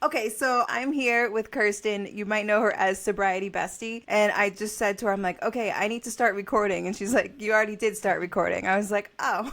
Okay, so I'm here with Kirsten. You might know her as Sobriety Bestie. And I just said to her, I'm like, okay, I need to start recording. And she's like, you already did start recording. I was like, oh.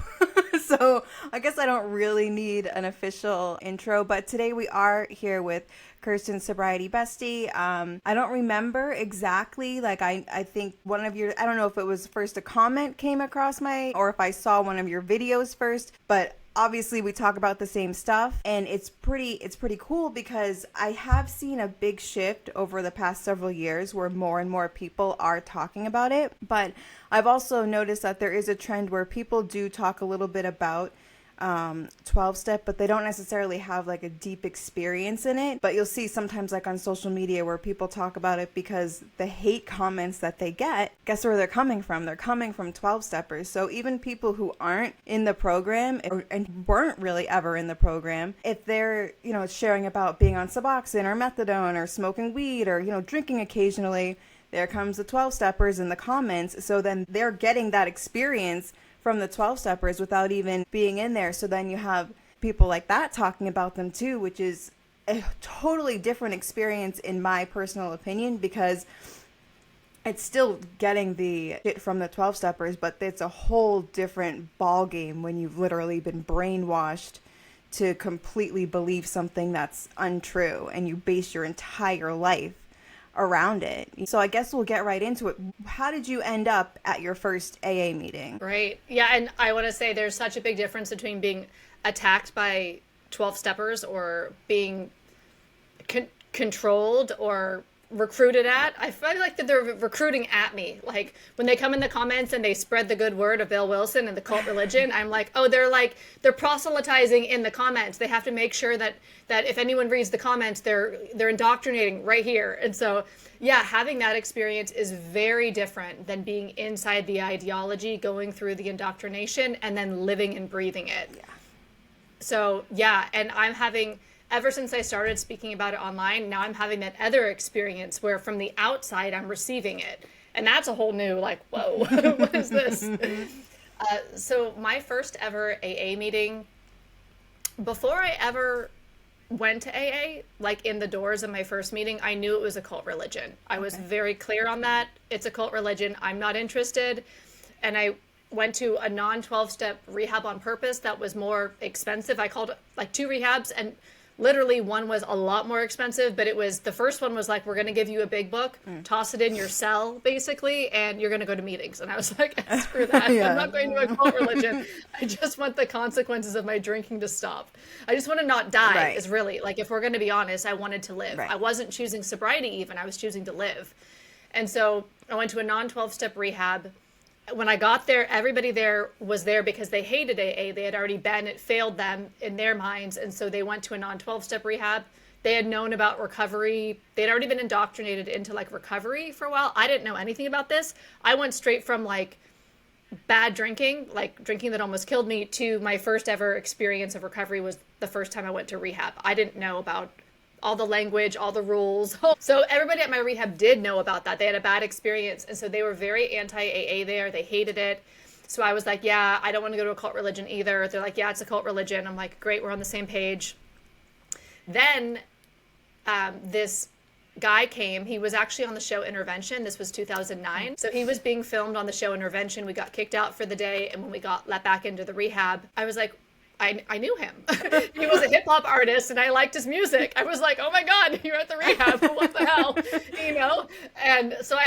So I guess I don't really need an official intro. But today we are here with Kirsten, Sobriety Bestie. I don't remember exactly. Like, I think one of your, I don't know if it was first a comment came across or if I saw one of your videos first. But obviously we talk about the same stuff, and it's pretty cool because I have seen a big shift over the past several years where more and more people are talking about it. But I've also noticed that there is a trend where people do talk a little bit about 12-step, but they don't necessarily have like a deep experience in it. But you'll see sometimes like on social media where people talk about it because the hate comments that they get, guess where they're coming from? They're coming from 12-steppers. So even people who aren't in the program and weren't really ever in the program, if they're, sharing about being on Suboxone or methadone or smoking weed or, drinking occasionally, there comes the 12-steppers in the comments. So then they're getting that experience from the 12-steppers without even being in there. So then you have people like that talking about them too, which is a totally different experience in my personal opinion, because it's still getting the shit from the 12-steppers, but it's a whole different ball game when you've literally been brainwashed to completely believe something that's untrue and you base your entire life around it. So I guess we'll get right into it. How did you end up at your first AA meeting? Right. Yeah, and I want to say there's such a big difference between being attacked by 12-steppers or being controlled or recruited at. I feel like that they're recruiting at me. Like when they come in the comments and they spread the good word of Bill Wilson and the cult religion, I'm like, oh, they're proselytizing in the comments. They have to make sure that if anyone reads the comments, they're indoctrinating right here. And so, yeah, having that experience is very different than being inside the ideology, going through the indoctrination, and then living and breathing it. Yeah. So, yeah, and ever since I started speaking about it online, now I'm having that other experience where from the outside, I'm receiving it. And that's a whole new, like, whoa, what is this? So my first ever AA meeting, before I ever went to AA, like in the doors of my first meeting, I knew it was a cult religion. I was very clear on that. It's a cult religion. I'm not interested. And I went to a non-12-step rehab on purpose that was more expensive. I called like 2 rehabs, and literally one was a lot more expensive, but the first one was like, we're going to give you a big book, toss it in your cell basically, and you're going to go to meetings. And I was like, screw that. Yeah. I'm not going to a cult religion. I just want the consequences of my drinking to stop. I just want to not die. Right. Is really, like, if we're going to be honest, I wanted to live. Right. I wasn't choosing sobriety even. I was choosing to live. And so I went to a non-12-step rehab. When I got there, everybody there was there because they hated AA. They had already been, it failed them in their minds. And so they went to a non-12-step rehab. They had known about recovery. They'd already been indoctrinated into like recovery for a while. I didn't know anything about this. I went straight from like bad drinking, like drinking that almost killed me, to my first ever experience of recovery was the first time I went to rehab. I didn't know about all the language, all the rules. So everybody at my rehab did know about that. They had a bad experience. And so they were very anti-AA there. They hated it. So I was like, yeah, I don't want to go to a cult religion either. They're like, yeah, it's a cult religion. I'm like, great, we're on the same page. Then this guy came. He was actually on the show Intervention. This was 2009. So he was being filmed on the show Intervention. We got kicked out for the day. And when we got let back into the rehab, I was like, I knew him. He was a hip hop artist and I liked his music. I was like, oh my God, you're at the rehab. What the hell? And so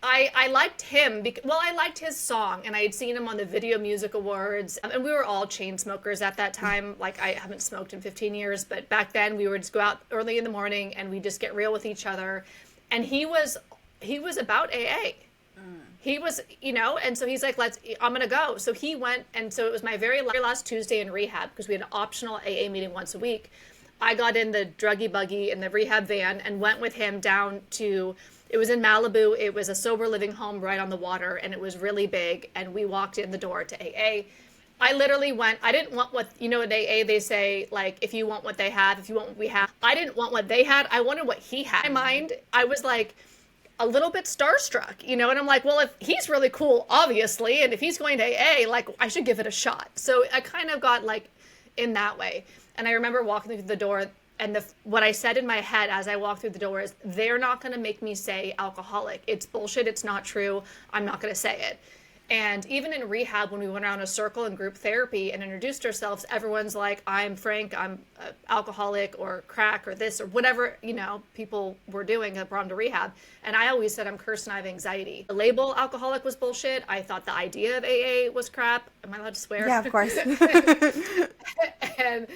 I liked him. I liked his song, and I had seen him on the Video Music Awards. And we were all chain smokers at that time. Like, I haven't smoked in 15 years, but back then we would just go out early in the morning and we just get real with each other. And he was about AA. He was, and so he's like, I'm going to go. So he went, and so it was my very last Tuesday in rehab, because we had an optional AA meeting once a week. I got in the druggy buggy in the rehab van and went with him down to, it was in Malibu. It was a sober living home right on the water, and it was really big. And we walked in the door to AA. I literally went, I didn't want what, at AA they say, like, if you want what they have, if you want what we have. I didn't want what they had. I wanted what he had. In my mind, I was like, a little bit starstruck, and I'm like, well, if he's really cool, obviously, and if he's going to AA, like, I should give it a shot. So I kind of got like in that way. And I remember walking through the door And what I said in my head as I walked through the door is, they're not going to make me say alcoholic. It's bullshit. It's not true. I'm not going to say it. And even in rehab, when we went around a circle in group therapy and introduced ourselves, everyone's like, I'm Frank, I'm alcoholic or crack or this or whatever, people were doing that brought them to rehab. And I always said, I'm Kirsten, I have anxiety. The label alcoholic was bullshit. I thought the idea of AA was crap. Am I allowed to swear? Yeah, of course. And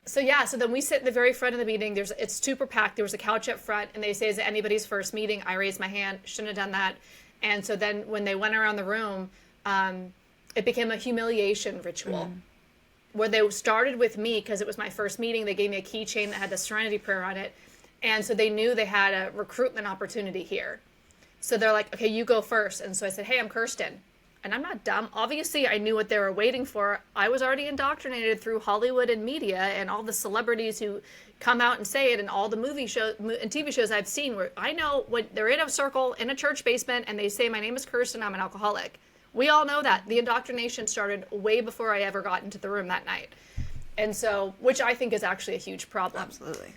so then we sit in the very front of the meeting. It's super packed. There was a couch up front, and they say, is it anybody's first meeting? I raised my hand. Shouldn't have done that. And so then when they went around the room, it became a humiliation ritual where they started with me because it was my first meeting. They gave me a keychain that had the Serenity Prayer on it. And so they knew they had a recruitment opportunity here. So they're like, okay, you go first. And so I said, hey, I'm Kirsten. And I'm not dumb. Obviously, I knew what they were waiting for. I was already indoctrinated through Hollywood and media and all the celebrities who come out and say it, and all the movie shows and TV shows I've seen where I know when they're in a circle in a church basement and they say, my name is Kirsten, I'm an alcoholic. We all know that. The indoctrination started way before I ever got into the room that night. And so, which I think is actually a huge problem. Absolutely.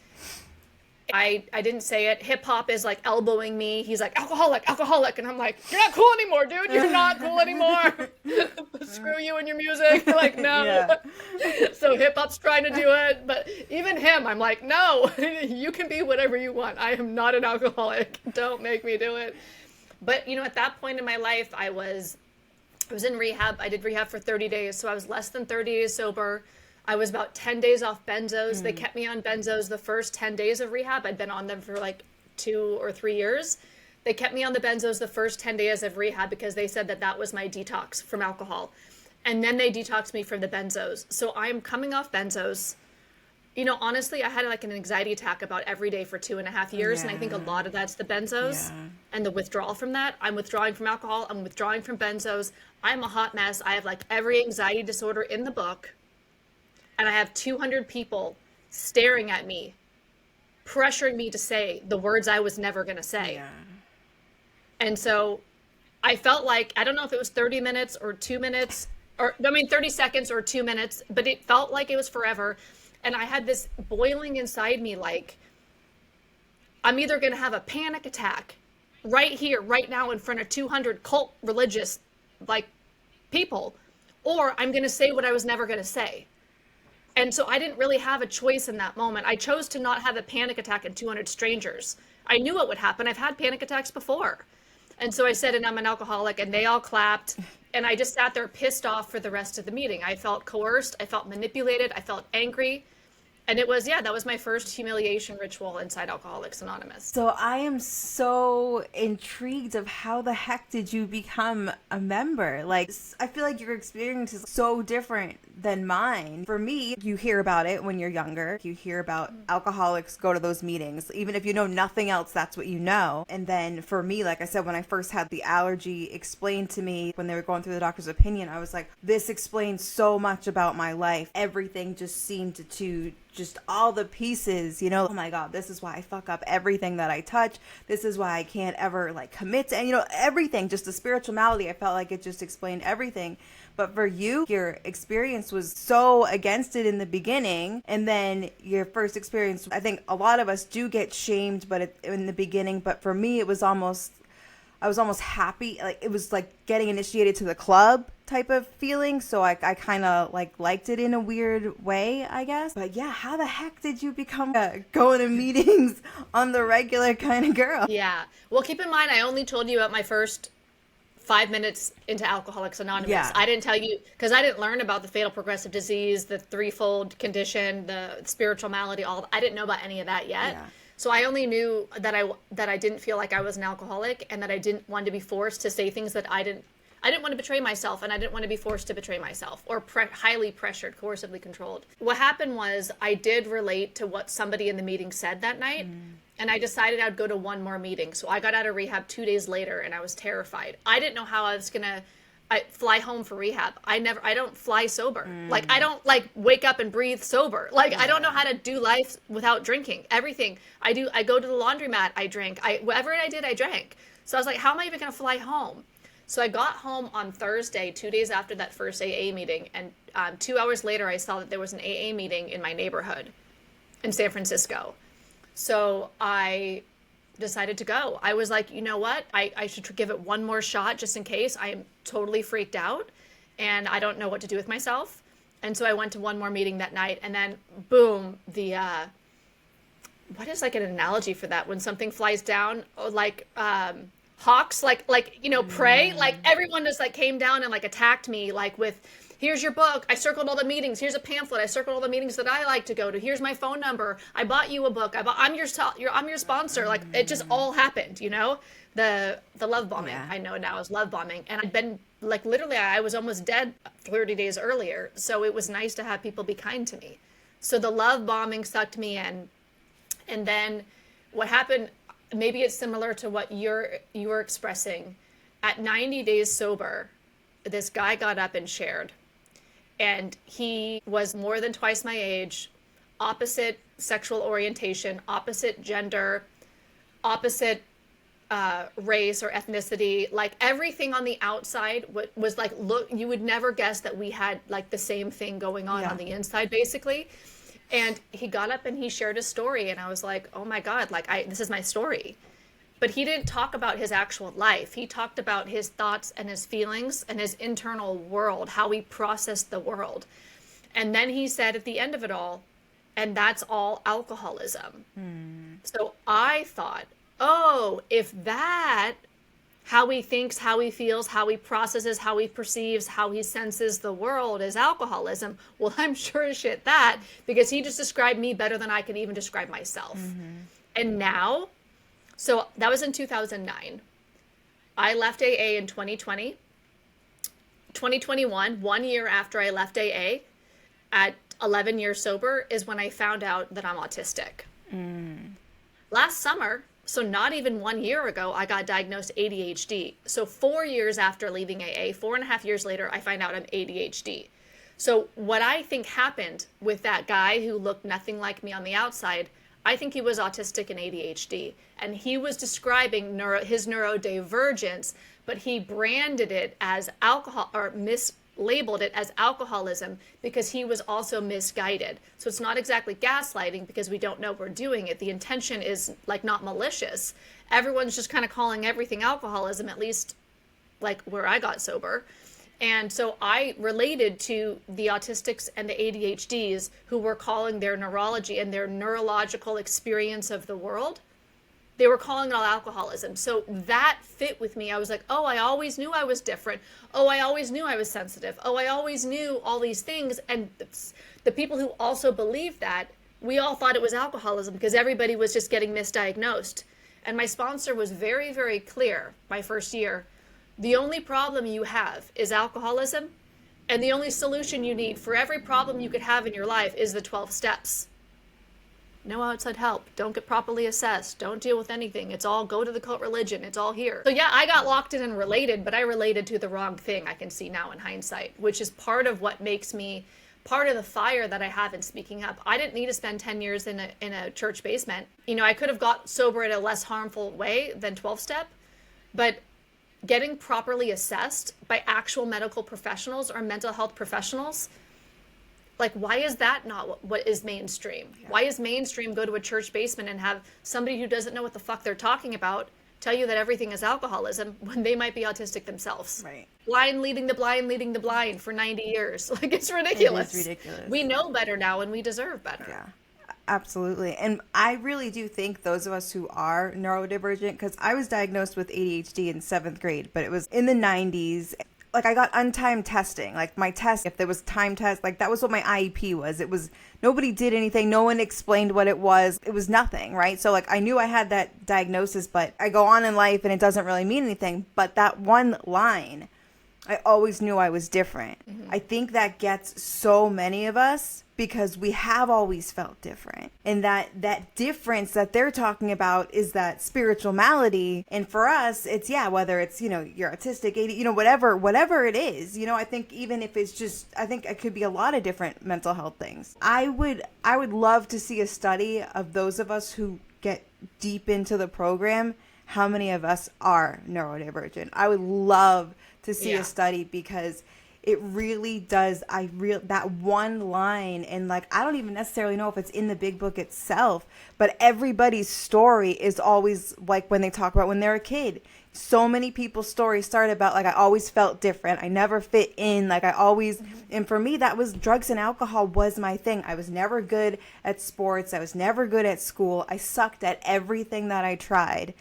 I didn't say it. Hip hop is like elbowing me. He's like, alcoholic, alcoholic. And I'm like, you're not cool anymore, dude. You're not cool anymore. Screw you and your music. Like, no. Yeah. So hip hop's trying to do it. But even him, I'm like, no, you can be whatever you want. I am not an alcoholic. Don't make me do it. But, at that point in my life, I was in rehab. I did rehab for 30 days. So I was less than 30 days sober. I was about 10 days off benzos. They kept me on benzos the first 10 days of rehab. I'd been on them for like 2 or 3 years. They kept me on the benzos the first 10 days of rehab because they said that was my detox from alcohol. And then they detoxed me from the benzos. So I'm coming off benzos. Honestly, I had like an anxiety attack about every day for 2.5 years. Yeah. And I think a lot of that's the benzos and the withdrawal from that. I'm withdrawing from alcohol. I'm withdrawing from benzos. I'm a hot mess. I have like every anxiety disorder in the book. And I have 200 people staring at me, pressuring me to say the words I was never going to say. Yeah. And so I felt like, I don't know if it was 30 minutes or 2 minutes, 30 seconds or 2 minutes, but it felt like it was forever. And I had this boiling inside me, like, I'm either going to have a panic attack right here, right now in front of 200 cult religious, people, or I'm going to say what I was never going to say. And so I didn't really have a choice in that moment. I chose to not have a panic attack in 200 strangers. I knew what would happen. I've had panic attacks before. And so I said, and I'm an alcoholic, and they all clapped. And I just sat there pissed off for the rest of the meeting. I felt coerced. I felt manipulated. I felt angry. And it was, that was my first humiliation ritual inside Alcoholics Anonymous. So I am so intrigued of how the heck did you become a member? Like, I feel like your experience is so different than mine. For me, you hear about it when you're younger. You hear about alcoholics go to those meetings. Even if you know nothing else, that's what you know. And then for me, like I said, when I first had the allergy explained to me when they were going through the doctor's opinion, I was like, this explains so much about my life. Everything just seemed to just all the pieces, oh my God, this is why I fuck up everything that I touch. This is why I can't ever commit to, and everything, just the spiritual malady. I felt like it just explained everything. But for you, your experience was so against it in the beginning. And then your first experience, I think a lot of us do get shamed, but in the beginning, but for me, I was almost happy. Like it was like getting initiated to the club type of feeling. So I kind of liked it in a weird way, I guess. But yeah, how the heck did you become going to meetings on the regular kind of girl? Yeah. Well, keep in mind, I only told you about my first 5 minutes into Alcoholics Anonymous. Yeah. I didn't tell you because I didn't learn about the fatal progressive disease, the threefold condition, the spiritual malady, I didn't know about any of that yet. Yeah. So I only knew that I didn't feel like I was an alcoholic and that I didn't want to be forced to say things that I didn't want to betray myself, and I didn't want to be forced to betray myself or highly pressured, coercively controlled. What happened was I did relate to what somebody in the meeting said that night, and I decided I'd go to one more meeting. So I got out of rehab 2 days later, and I was terrified. I didn't know how I was going to fly home for rehab. I don't fly sober. I don't wake up and breathe sober. I don't know how to do life without drinking. Everything I do, I go to the laundromat, I drink. Whatever I did, I drank. So I was like, how am I even going to fly home? So I got home on Thursday, 2 days after that first AA meeting. And 2 hours later, I saw that there was an AA meeting in my neighborhood. in San Francisco. So I decided to go. I was like, you know what? I should give it one more shot just in case. I am totally freaked out and I don't know what to do with myself. And so I went to one more meeting that night, and then boom, what is like an analogy for that? When something flies down, like hawks, like prey, like everyone just like came down and like attacked me, like with, here's your book. I circled all the meetings. Here's a pamphlet. I circled all the meetings that I like to go to. Here's my phone number. I bought you a book. I'm your sponsor. Like it just all happened, the love bombing. Yeah. I know now is love bombing. And I'd been like, literally, I was almost dead 30 days earlier. So it was nice to have people be kind to me. So the love bombing sucked me in. And then what happened, maybe it's similar to what you're expressing. At 90 days sober, this guy got up and shared. And he was more than twice my age, opposite sexual orientation, opposite gender, opposite race or ethnicity. Like everything on the outside was like, look, you would never guess that we had like the same thing going on the inside, basically. And he got up and he shared a story. And I was like, oh my God, like this is my story. But he didn't talk about his actual life. He talked about his thoughts and his feelings and his internal world, how he processed the world. And then he said at the end of it all, and that's all alcoholism. So I thought, oh, if that, how he thinks, how he feels, how he processes, how he perceives, how he senses the world is alcoholism, well, I'm sure as shit that, because he just described me better than I could even describe myself. And now, so that was in 2009. I left AA in 2020. 2021, 1 year after I left AA, at 11 years sober, is when I found out that I'm autistic. Last summer, so not even 1 year ago, I got diagnosed ADHD. So 4 years after leaving AA, 4.5 years later, I find out I'm ADHD. So what I think happened with that guy who looked nothing like me on the outside, I think he was autistic and ADHD. And he was describing his neurodivergence, but he branded it as alcohol, or mislabeled it as alcoholism, because he was also misguided. So it's not exactly gaslighting, because we don't know we're doing it. The intention is like not malicious. Everyone's just kind of calling everything alcoholism, at least like where I got sober. And so I related to the autistics and the ADHDs who were calling their neurology and their neurological experience of the world, they were calling it all alcoholism. So that fit with me. I was like, oh, I always knew I was different. Oh, I always knew I was sensitive. Oh, I always knew all these things. And the people who also believed that, we all thought it was alcoholism because everybody was just getting misdiagnosed. And my sponsor was very, very clear my first year. The only problem you have is alcoholism, and the only solution you need for every problem you could have in your life is the 12 steps. No outside help. Don't get properly assessed. Don't deal with anything. It's all go to the cult religion. It's all here. So yeah, I got locked in and related, but I related to the wrong thing, I can see now in hindsight, which is part of what makes me part of the fire that I have in speaking up. I didn't need to spend 10 years in a church basement. I could have got sober in a less harmful way than 12-step, but getting properly assessed by actual medical professionals or mental health professionals, like, why is that not what is mainstream? Yeah. Why is mainstream go to a church basement and have somebody who doesn't know what the fuck they're talking about tell you that everything is alcoholism when they might be autistic themselves? Right. Blind leading the blind for 90 years. Like, it's ridiculous. It is ridiculous. We know better now and we deserve better. Yeah. Absolutely. And I really do think those of us who are neurodivergent, because I was diagnosed with ADHD in 7th grade, but it was in the 90s. Like, I got untimed testing. Like, my test, if there was time test, like, that was what my IEP was. It was, nobody did anything. No one explained what it was. It was nothing, right? So, like, I knew I had that diagnosis, but I go on in life and it doesn't really mean anything. But that one line, I always knew I was different. Mm-hmm. I think that gets so many of us because we have always felt different. And that difference that they're talking about is that spiritual malady. And for us, it's, whether it's, you're autistic, whatever it is, I think even if it's just, I think it could be a lot of different mental health things. I would love to see a study of those of us who get deep into the program, how many of us are neurodivergent. I would love to see a study, because it really does. That one line, and like, I don't even necessarily know if it's in the big book itself, but everybody's story is always like when they talk about when they're a kid. So many people's stories start about like, I always felt different. I never fit in. Like I always, and for me, that was drugs and alcohol was my thing. I was never good at sports. I was never good at school. I sucked at everything that I tried.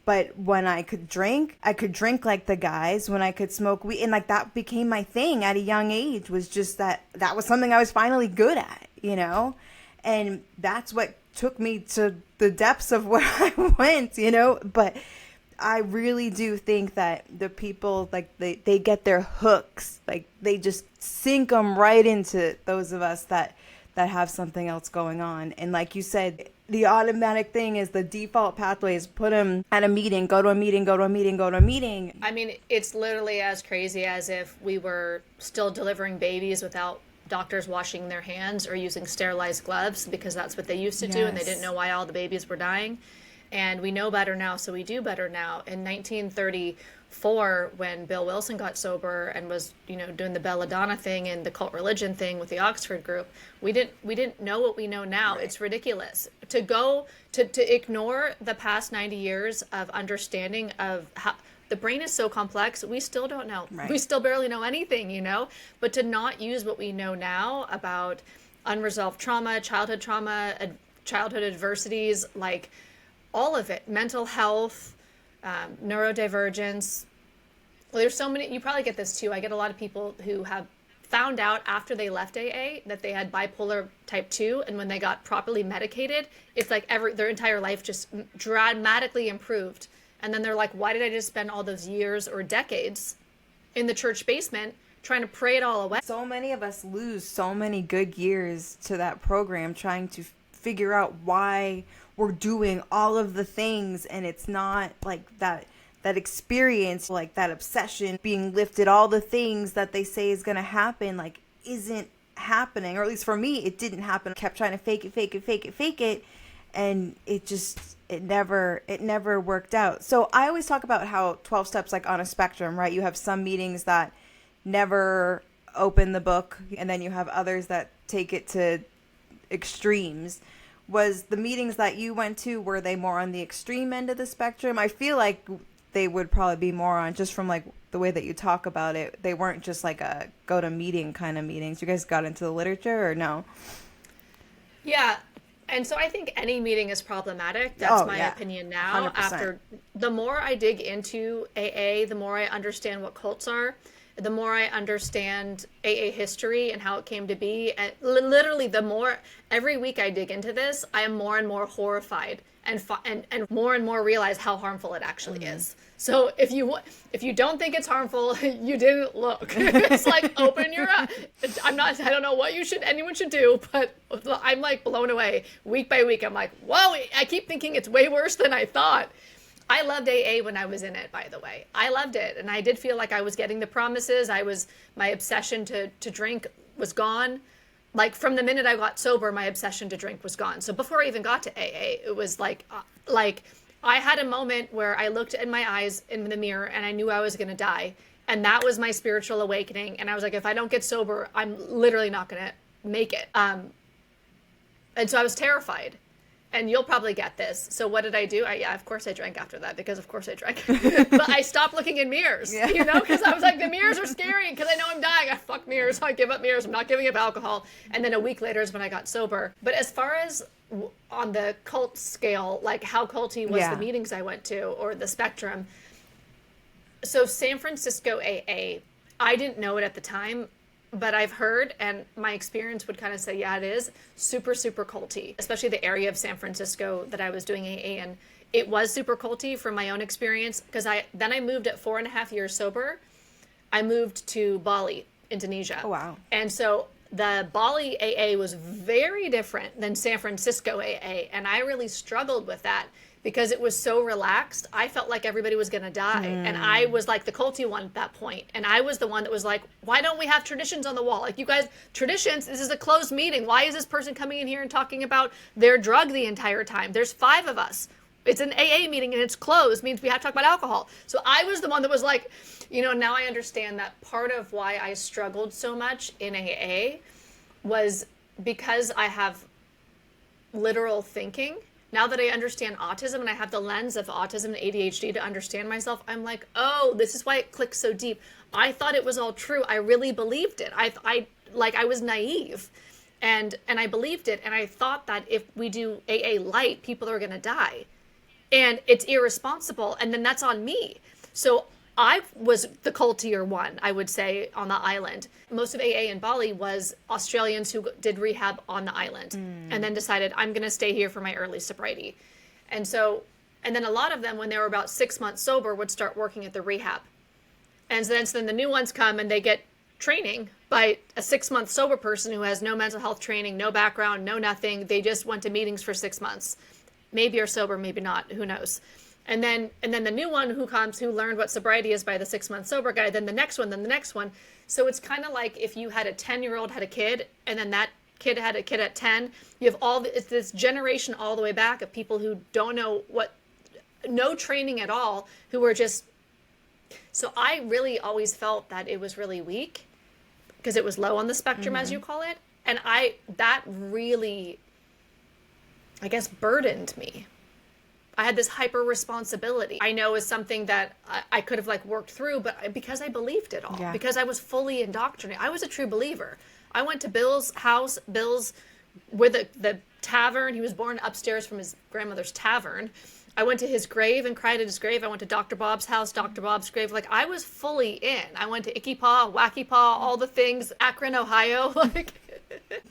But when I could drink like the guys. When I could smoke weed, and like that became my thing at a young age, was just that was something I was finally good at, you know? And that's what took me to the depths of where I went, you know? But I really do think that the people, like, they get their hooks, like they just sink them right into those of us that have something else going on. And like you said, the automatic thing is the default pathway is put them at a meeting, go to a meeting, go to a meeting, go to a meeting. I mean, it's literally as crazy as if we were still delivering babies without doctors washing their hands or using sterilized gloves, because that's what they used to do, and they didn't know why all the babies were dying. And we know better now, so we do better now. In 1934, when Bill Wilson got sober and was, you know, doing the belladonna thing and the cult religion thing with the Oxford group, we didn't know what we know now. Right. It's ridiculous to ignore the past 90 years of understanding of how the brain is so complex. We still don't know. Right. We still barely know anything, you know. But to not use what we know now about unresolved trauma, childhood adversities, like all of it, mental health, neurodivergence. Well, there's so many, you probably get this too. I get a lot of people who have found out after they left AA that they had bipolar type 2. And when they got properly medicated, it's like their entire life just dramatically improved. And then they're like, why did I just spend all those years or decades in the church basement trying to pray it all away? So many of us lose so many good years to that program trying to figure out why we're doing all of the things, and it's not like that experience, like that obsession being lifted, all the things that they say is going to happen, like isn't happening, or at least for me, it didn't happen. I kept trying to fake it, and it never worked out. So I always talk about how 12 steps, like on a spectrum, right? You have some meetings that never open the book, and then you have others that take it to extremes. Was the meetings that you went to, were they more on the extreme end of the spectrum? I feel like they would probably be more on, just from like the way that you talk about it, they weren't just like a go to meeting kind of meetings. You guys got into the literature, or no? Yeah. And so I think any meeting is problematic. That's my opinion now. 100%. After the more I dig into AA, the more I understand what cults are, the more I understand AA history and how it came to be. And literally, the more every week I dig into this, I am more and more horrified and more and more realize how harmful it actually is. So if you don't think it's harmful, you didn't look. It's like, open your eyes. I don't know what anyone should do, but I'm like blown away week by week. I'm like, whoa, I keep thinking it's way worse than I thought. I loved AA when I was in it, by the way. I loved it. And I did feel like I was getting the promises. My obsession to drink was gone. Like from the minute I got sober, my obsession to drink was gone. So before I even got to AA, it was like I had a moment where I looked in my eyes in the mirror and I knew I was going to die. And that was my spiritual awakening. And I was like, if I don't get sober, I'm literally not going to make it. And so I was terrified. And you'll probably get this. So what did I do? Of course I drank after that, because of course I drank. But I stopped looking in mirrors, you know, because I was like, the mirrors are scary because I know I'm dying. I fuck mirrors. So I give up mirrors. I'm not giving up alcohol. And then a week later is when I got sober. But as far as on the cult scale, like how culty was the meetings I went to, or the spectrum. So San Francisco AA, I didn't know it at the time, but I've heard, and my experience would kind of say, yeah, it is super, super culty, especially the area of San Francisco that I was doing AA in. It was super culty from my own experience, because I moved at 4.5 years sober. I moved to Bali, Indonesia. Oh, wow. And so the Bali AA was very different than San Francisco AA, and I really struggled with that because it was so relaxed. I felt like everybody was going to die. And I was like the culty one at that point. And I was the one that was like, why don't we have traditions on the wall? Like, you guys, traditions, this is a closed meeting. Why is this person coming in here and talking about their drug the entire time? There's 5 of us. it's an AA meeting and it's closed, means we have to talk about alcohol. So I was the one that was like, now I understand that part of why I struggled so much in AA was because I have literal thinking. Now that I understand autism and I have the lens of autism and ADHD to understand myself, I'm like, oh, this is why it clicks so deep. I thought it was all true. I really believed it. I was naive and I believed it. And I thought that if we do AA light, people are going to die. And it's irresponsible. And then that's on me. So I was the cultier one, I would say, on the island. Most of AA in Bali was Australians who did rehab on the island and then decided, I'm going to stay here for my early sobriety. And then a lot of them, when they were about 6 months sober, would start working at the rehab. And so then the new ones come and they get training by a 6-month sober person who has no mental health training, no background, no nothing. They just went to meetings for 6 months. Maybe are sober, maybe not, who knows. And then the new one who comes, who learned what sobriety is by the 6-month sober guy, then the next one, then the next one. So it's kind of like if you had a 10-year-old had a kid, and then that kid had a kid at 10, you have it's this generation all the way back of people who don't know no training at all, who were just, so I really always felt that it was really weak because it was low on the spectrum, as you call it. And that really, I guess, burdened me. I had this hyper responsibility. I know is something that I could have worked through, but because I believed it all, because I was fully indoctrinated. I was a true believer. I went to Bill's house, with the tavern. He was born upstairs from his grandmother's tavern. I went to his grave and cried at his grave. I went to Dr. Bob's house, Dr. Bob's grave. I was fully in. I went to Icky Paw, Wacky Paw, all the things, Akron, Ohio.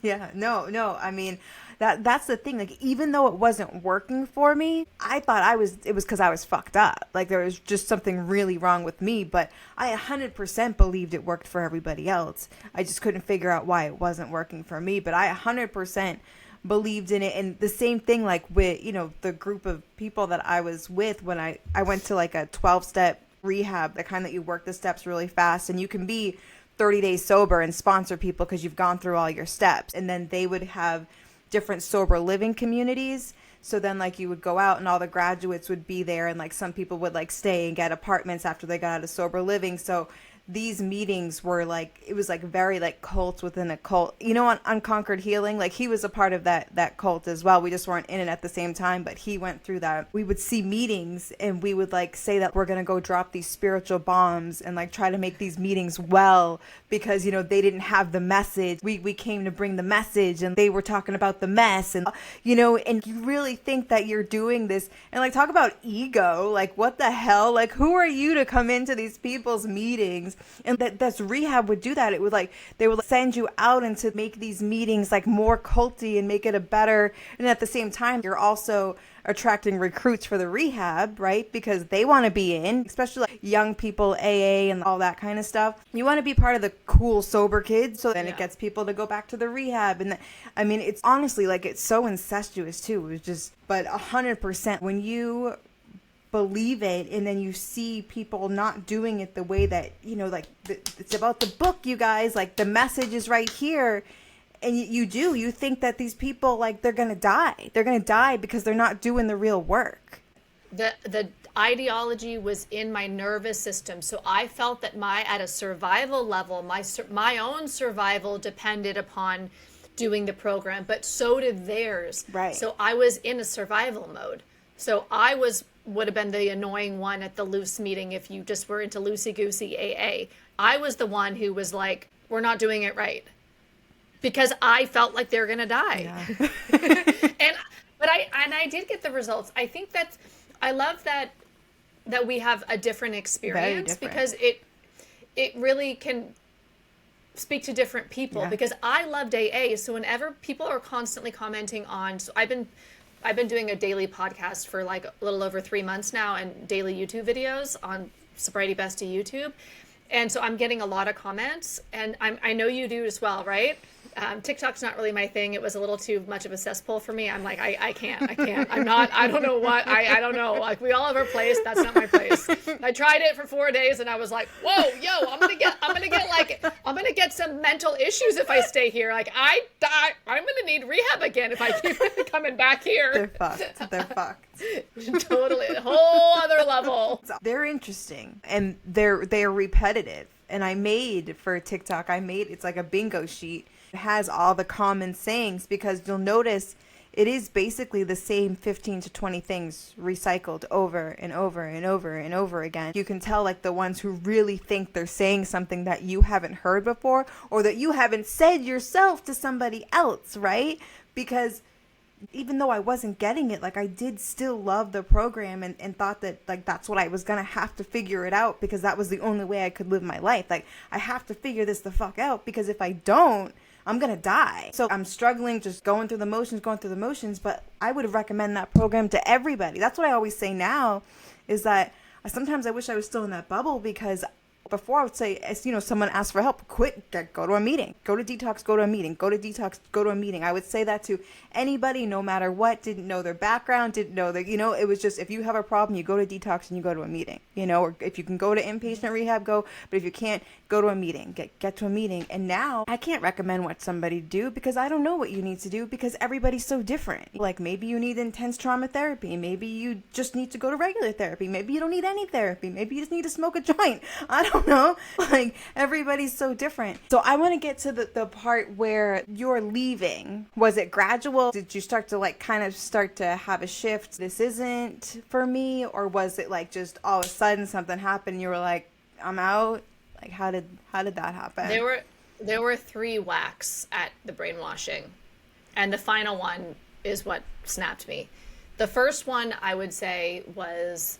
Yeah, no. I mean, that's the thing. Even though it wasn't working for me, I thought it was because I was fucked up. There was just something really wrong with me, but I 100% believed it worked for everybody else. I just couldn't figure out why it wasn't working for me, but I 100% believed in it. And the same thing with the group of people that I was with when I went to a 12-step rehab, the kind that you work the steps really fast, and you can be 30 days sober and sponsor people because you've gone through all your steps. And then they would have different sober living communities. So then you would go out and all the graduates would be there, and some people would stay and get apartments after they got out of sober living. So these meetings were it was very cults within a cult. On Unconquered Healing, he was a part of that cult as well. We just weren't in it at the same time, but he went through that. We would see meetings and we would say that we're going to go drop these spiritual bombs and try to make these meetings well because, they didn't have the message. We came to bring the message and they were talking about the mess and, and you really think that you're doing this and talk about ego, what the hell? Who are you to come into these people's meetings? And that's rehab would do that. It would they would send you out and to make these meetings more culty and make it a better. And at the same time, you're also attracting recruits for the rehab, right? Because they want to be in, especially young people, AA and all that kind of stuff. You want to be part of the cool sober kids. So then it gets people to go back to the rehab. And it's honestly it's so incestuous too. It was just, but 100% when you believe it and then you see people not doing it the way that it's about the book, you guys, the message is right here, and you think that these people they're gonna die because they're not doing the real work. The ideology was in my nervous system, so I felt that at a survival level, my own survival depended upon doing the program, but so did theirs. Right. So I was in a survival mode. So I would have been the annoying one at the loose meeting if you just were into loosey-goosey AA. I was the one who was we're not doing it right. Because I felt like they were going to die. Yeah. But I did get the results. I think I love that we have a different experience because it really can speak to different people because I loved AA. So whenever people are constantly commenting on, so I've been doing a daily podcast for a little over 3 months now and daily YouTube videos on Sobriety Bestie YouTube. And so I'm getting a lot of comments and I know you do as well, right? TikTok's not really my thing. It was a little too much of a cesspool for me. I'm like, I can't. I'm not, I don't know what, I don't know. Like, we all have our place. That's not my place. I tried it for 4 days and I was like, whoa, yo, I'm going to get some mental issues if I stay here. Like, I'm going to need rehab again if I keep coming back here. They're fucked. Totally. A whole other level. They're interesting and they're repetitive. And I made for TikTok, it's like a bingo sheet. It has all the common sayings because you'll notice it is basically the same 15 to 20 things recycled over and over and over and over again. You can tell like the ones who really think they're saying something that you haven't heard before or that you haven't said yourself to somebody else, right? Because even though I wasn't getting it, like I did still love the program and thought that like that's what I was gonna have to figure it out because that was the only way I could live my life. Like I have to figure this the fuck out because if I don't, I'm gonna die. So I'm struggling, just going through the motions, but I would recommend that program to everybody. That's what I always say now is that sometimes I wish I was still in that bubble because before I would say, as you know, someone asks for help, quit, go to a meeting, go to detox, go to a meeting, go to detox, go to a meeting. I would say that to anybody, no matter what, didn't know their background, didn't know that, you know, it was just, if you have a problem, you go to detox and you go to a meeting, you know, or if you can go to inpatient rehab, go, but if you can't, go to a meeting, get to a meeting. And now I can't recommend what somebody do because I don't know what you need to do because everybody's so different. Like maybe you need intense trauma therapy. Maybe you just need to go to regular therapy. Maybe you don't need any therapy. Maybe you just need to smoke a joint. I don't know. Like everybody's so different. So I want to get to the part where you're leaving. Was it gradual? Did you start to like kind of start to have a shift? This isn't for me, or was it like just all of a sudden something happened and you were like, I'm out? Like how did that happen? There were 3 whacks at the brainwashing, and the final one is what snapped me. The first one I would say was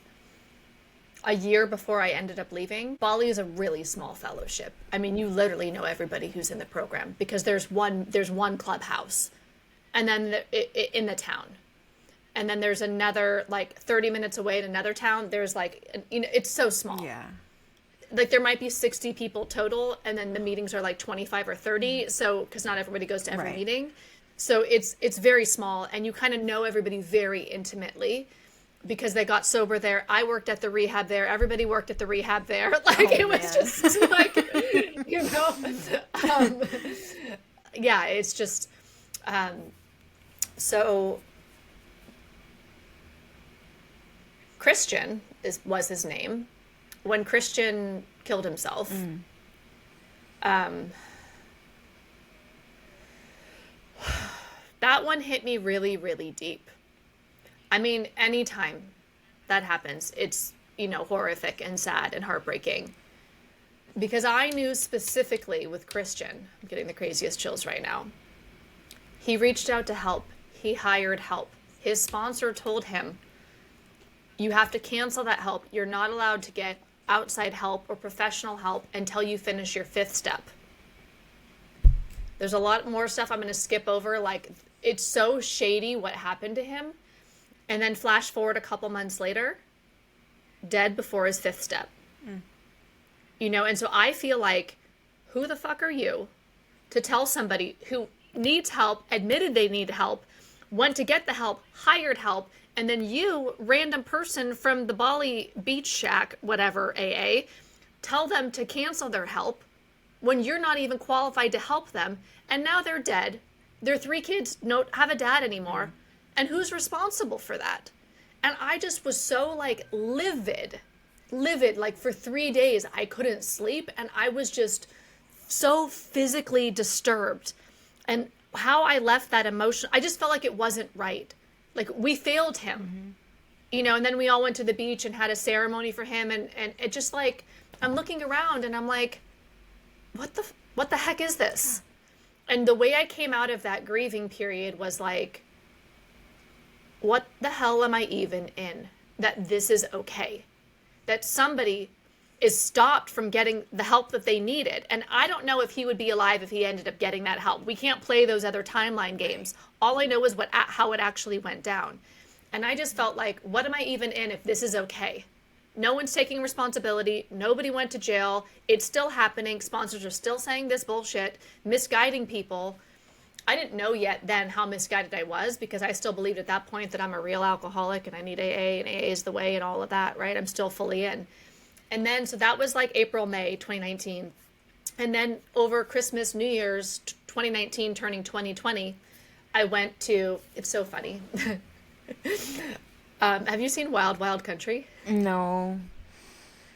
a year before I ended up leaving. Bali is a really small fellowship. I mean, you literally know everybody who's in the program because there's one clubhouse, and then in the town, and then there's another like 30 minutes away in another town. There's like, you know, it's so small. Yeah. Like there might be 60 people total, and then the meetings are like 25 or 30. So, because not everybody goes to every meeting. So it's very small, and you kind of know everybody very intimately because they got sober there. I worked at the rehab there. Everybody worked at the rehab there. Like it was just like, you know, yeah, it's just, so Christian was his name. When Christian killed himself, that one hit me really, really deep. I mean, anytime that happens, it's, you know, horrific and sad and heartbreaking. Because I knew specifically with Christian, I'm getting the craziest chills right now. He reached out to help. He hired help. His sponsor told him, you have to cancel that help. You're not allowed to get outside help or professional help until you finish your 5th step. There's a lot more stuff I'm going to skip over. Like, it's so shady what happened to him. And then flash forward a couple months later, dead before his 5th step. You know, and so I feel like, who the fuck are you to tell somebody who needs help, admitted they need help, went to get the help, hired help, and then you, random person from the Bali Beach Shack, whatever, AA, tell them to cancel their help when you're not even qualified to help them, and now they're dead. Their 3 kids don't have a dad anymore, and who's responsible for that? And I just was so, like, livid, like, for 3 days, I couldn't sleep, and I was just so physically disturbed. And how I left that emotion, I just felt like it wasn't right. Like, we failed him, you know, and then we all went to the beach and had a ceremony for him. And it just like, I'm looking around and I'm like, what the heck is this? And the way I came out of that grieving period was like, what the hell am I even in? That this is okay. That somebody is stopped from getting the help that they needed. And I don't know if he would be alive if he ended up getting that help. We can't play those other timeline games. All I know is how it actually went down. And I just felt like, what am I even in if this is okay? No one's taking responsibility. Nobody went to jail. It's still happening. Sponsors are still saying this bullshit, misguiding people. I didn't know yet then how misguided I was, because I still believed at that point that I'm a real alcoholic and I need AA and AA is the way and all of that, right? I'm still fully in. And then, so that was like April, May 2019. And then over Christmas, New Year's 2019 turning 2020, I went to, it's so funny. Have you seen Wild Wild Country? No.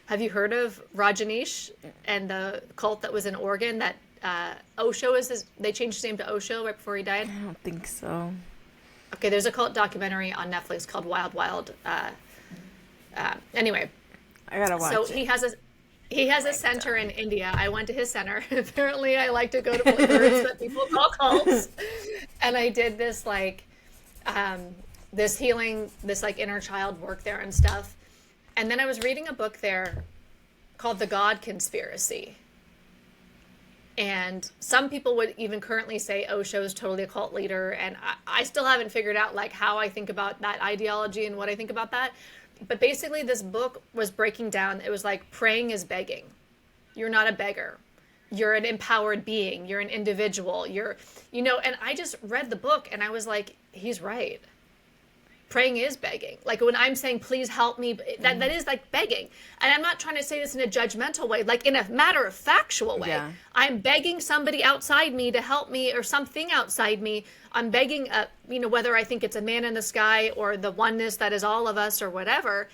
Have you heard of Rajneesh and the cult that was in Oregon that Osho they changed his name to Osho right before he died? I don't think so. Okay, there's a cult documentary on Netflix called Wild Wild. Anyway. I gotta watch it. He has a center in India. I went to his center. Apparently, I like to go to places that people call cults. And I did this this healing, this like inner child work there and stuff. And then I was reading a book there called The God Conspiracy. And some people would even currently say Osho is totally a cult leader. And I still haven't figured out like how I think about that ideology and what I think about that. But basically this book was breaking down, it was like praying is begging. You're not a beggar. You're an empowered being. You're an individual. And I just read the book and I was like, he's right. Praying is begging. Like when I'm saying, please help me, that is like begging. And I'm not trying to say this in a judgmental way, like in a matter of factual way. Yeah. I'm begging somebody outside me to help me or something outside me. I'm begging, whether I think it's a man in the sky or the oneness that is all of us or whatever.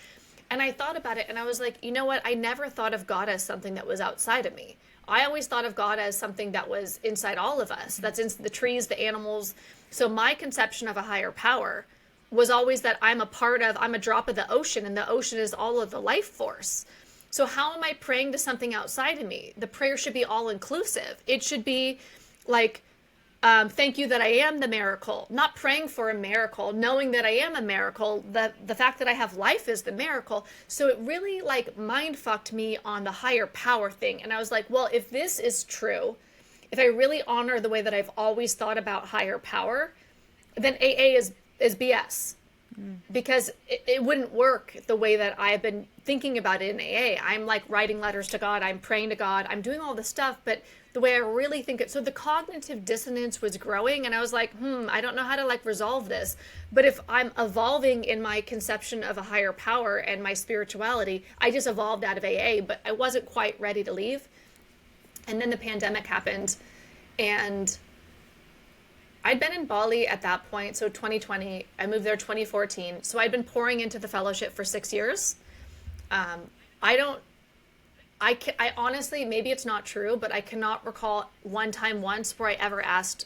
And I thought about it and I was like, you know what? I never thought of God as something that was outside of me. I always thought of God as something that was inside all of us. That's in the trees, the animals. So my conception of a higher power was always that I'm a drop of the ocean, and the ocean is all of the life force. So how am I praying to something outside of me? The prayer should be all inclusive. It should be like, thank you that I am the miracle, not praying for a miracle, knowing that I am a miracle. The fact that I have life is the miracle. So it really like mind fucked me on the higher power thing. And I was like, well, if this is true, if I really honor the way that I've always thought about higher power, then AA is BS, because it wouldn't work the way that I've been thinking about it in AA. I'm like writing letters to God. I'm praying to God. I'm doing all this stuff, but the way I really think it, so the cognitive dissonance was growing and I was like, I don't know how to like resolve this. But if I'm evolving in my conception of a higher power and my spirituality, I just evolved out of AA, but I wasn't quite ready to leave. And then the pandemic happened and I'd been in Bali at that point, so 2020, I moved there 2014. So I'd been pouring into the fellowship for 6 years. I honestly, maybe it's not true, but I cannot recall once where I ever asked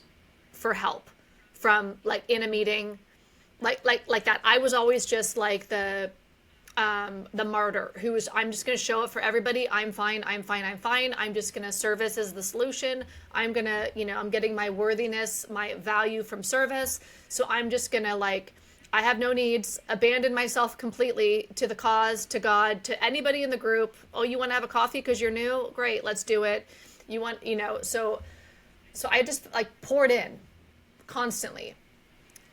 for help from like in a meeting, like that. I was always just like the martyr I'm just going to show up for everybody. I'm fine. I'm just going to service as the solution. I'm going to, I'm getting my worthiness, my value from service. So I'm just going to I have no needs, abandon myself completely to the cause, to God, to anybody in the group. Oh, you want to have a coffee because you're new? Great. Let's do it. You want, so I just poured in constantly.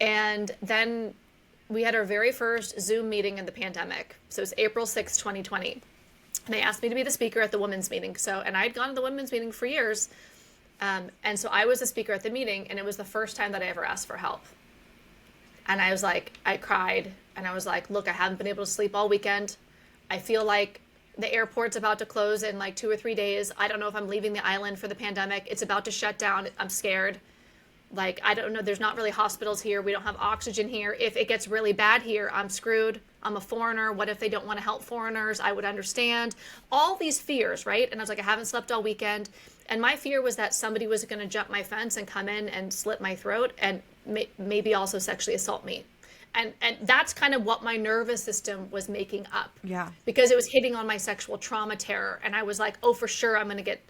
And then we had our very first Zoom meeting in the pandemic. So it was April 6, 2020. And they asked me to be the speaker at the women's meeting. And I had gone to the women's meeting for years. And so I was the speaker at the meeting, and it was the first time that I ever asked for help. And I was like, I cried, and I was like, look, I haven't been able to sleep all weekend. I feel like the airport's about to close in 2 or 3 days. I don't know if I'm leaving the island for the pandemic. It's about to shut down. I'm scared. I don't know. There's not really hospitals here. We don't have oxygen here. If it gets really bad here, I'm screwed. I'm a foreigner. What if they don't want to help foreigners? I would understand. All these fears, right? And I was like, I haven't slept all weekend. And my fear was that somebody was going to jump my fence and come in and slit my throat and maybe also sexually assault me. And that's kind of what my nervous system was making up. Yeah. Because it was hitting on my sexual trauma terror. And I was like, oh, for sure, I'm going to get...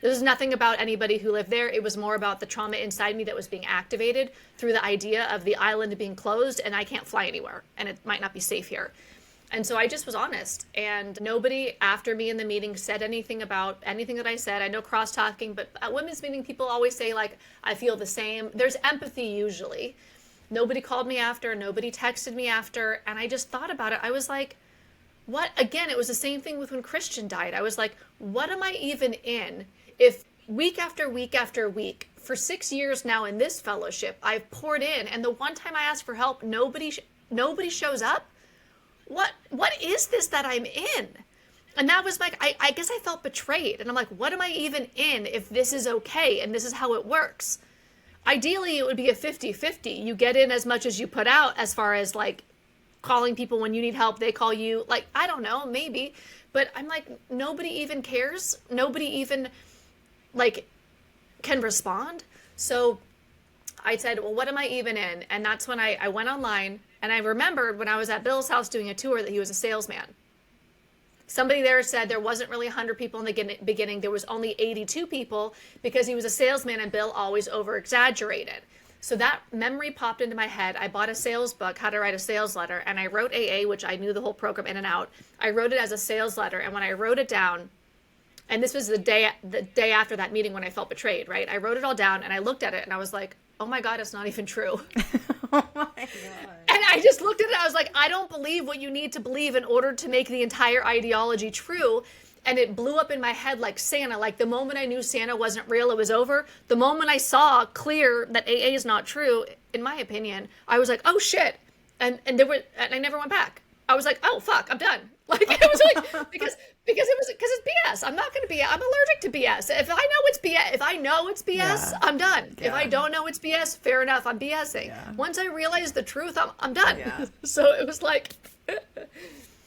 This is nothing about anybody who lived there. It was more about the trauma inside me that was being activated through the idea of the island being closed and I can't fly anywhere and it might not be safe here. And so I just was honest, and nobody after me in the meeting said anything about anything that I said. I know cross-talking, but at women's meeting, people always say I feel the same. There's empathy usually. Nobody called me after, nobody texted me after. And I just thought about it. I was like, what? Again, it was the same thing with when Kirsten died. I was like, what am I even in? If week after week after week, for 6 years now in this fellowship, I've poured in, and the one time I ask for help, nobody shows up. What is this that I'm in? And that was like, I guess I felt betrayed. And I'm like, what am I even in if this is okay and this is how it works? Ideally, it would be a 50-50. You get in as much as you put out, as far as like calling people when you need help, they call you. Like, I don't know, maybe. But I'm like, nobody even cares. Nobody even like can respond. So I said, well, what am I even in? And that's when I went online, and I remembered when I was at Bill's house doing a tour that he was a salesman. Somebody there said there wasn't really 100 people in the beginning. There was only 82 people because he was a salesman and Bill always over-exaggerated. So that memory popped into my head. I bought a sales book, How to Write a Sales Letter, and I wrote AA, which I knew the whole program in and out. I wrote it as a sales letter, and when I wrote it down, and this was the day after that meeting when I felt betrayed, right? I wrote it all down, and I looked at it, and I was like, oh my God, it's not even true. Oh my God. And I just looked at it, I was like, I don't believe what you need to believe in order to make the entire ideology true. And it blew up in my head like Santa. Like the moment I knew Santa wasn't real, it was over. The moment I saw clear that AA is not true, in my opinion, I was like, oh shit. And I never went back. I was like, oh fuck, I'm done. Like it was like because it's BS. I'm not going to I'm allergic to BS. If I know it's BS, Yeah. I'm done. Yeah. If I don't know it's BS, fair enough, I'm BSing. Yeah. Once I realize the truth, I'm done. Yeah. So it was like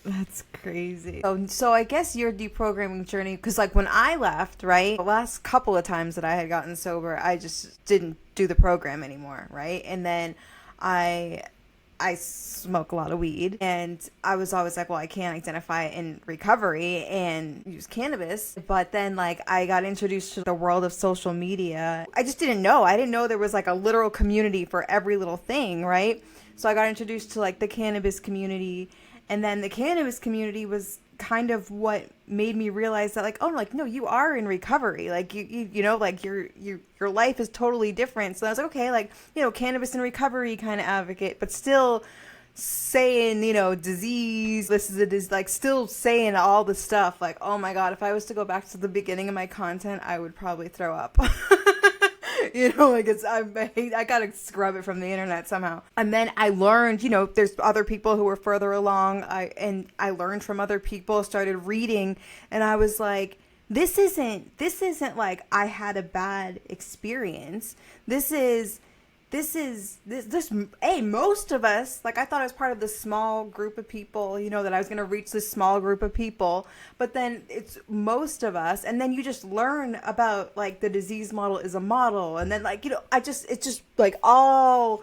That's crazy. So I guess your deprogramming journey, because like when I left, right, the last couple of times that I had gotten sober, I just didn't do the program anymore, right? And then I smoke a lot of weed, and I was always like, well, I can't identify in recovery and use cannabis. But then like I got introduced to the world of social media. I just didn't know. I didn't know there was like a literal community for every little thing, right? So I got introduced to like the cannabis community, and then the cannabis community was kind of what made me realize that like, oh, like, no, you are in recovery. Like you know, like your life is totally different. So I was like, okay, like, you know, cannabis and recovery kind of advocate, but still saying, you know, disease, this is a disease, like still saying all the stuff. Like, oh my God, if I was to go back to the beginning of my content, I would probably throw up. You know, like I gotta scrub it from the internet somehow. And then I learned, you know, there's other people who were further along. I learned from other people, started reading, and I was like, this isn't like I had a bad experience. Most of us, like I thought I was part of this small group of people, you know, that I was going to reach this small group of people, but then it's most of us. And then you just learn about like the disease model is a model. And then like, you know, it's just like I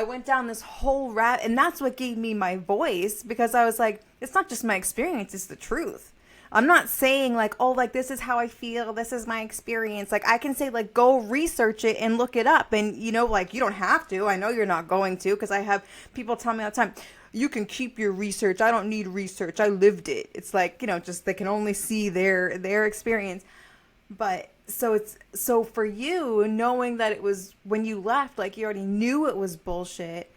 went down this whole and that's what gave me my voice, because I was like, it's not just my experience, it's the truth. I'm not saying like, oh, like this is how I feel, this is my experience. Like I can say like, go research it and look it up. And you know, like you don't have to. I know you're not going to, because I have people tell me all the time, you can keep your research. I don't need research. I lived it. It's like, you know, just they can only see their experience. But so for you, knowing that it was when you left, like you already knew it was bullshit.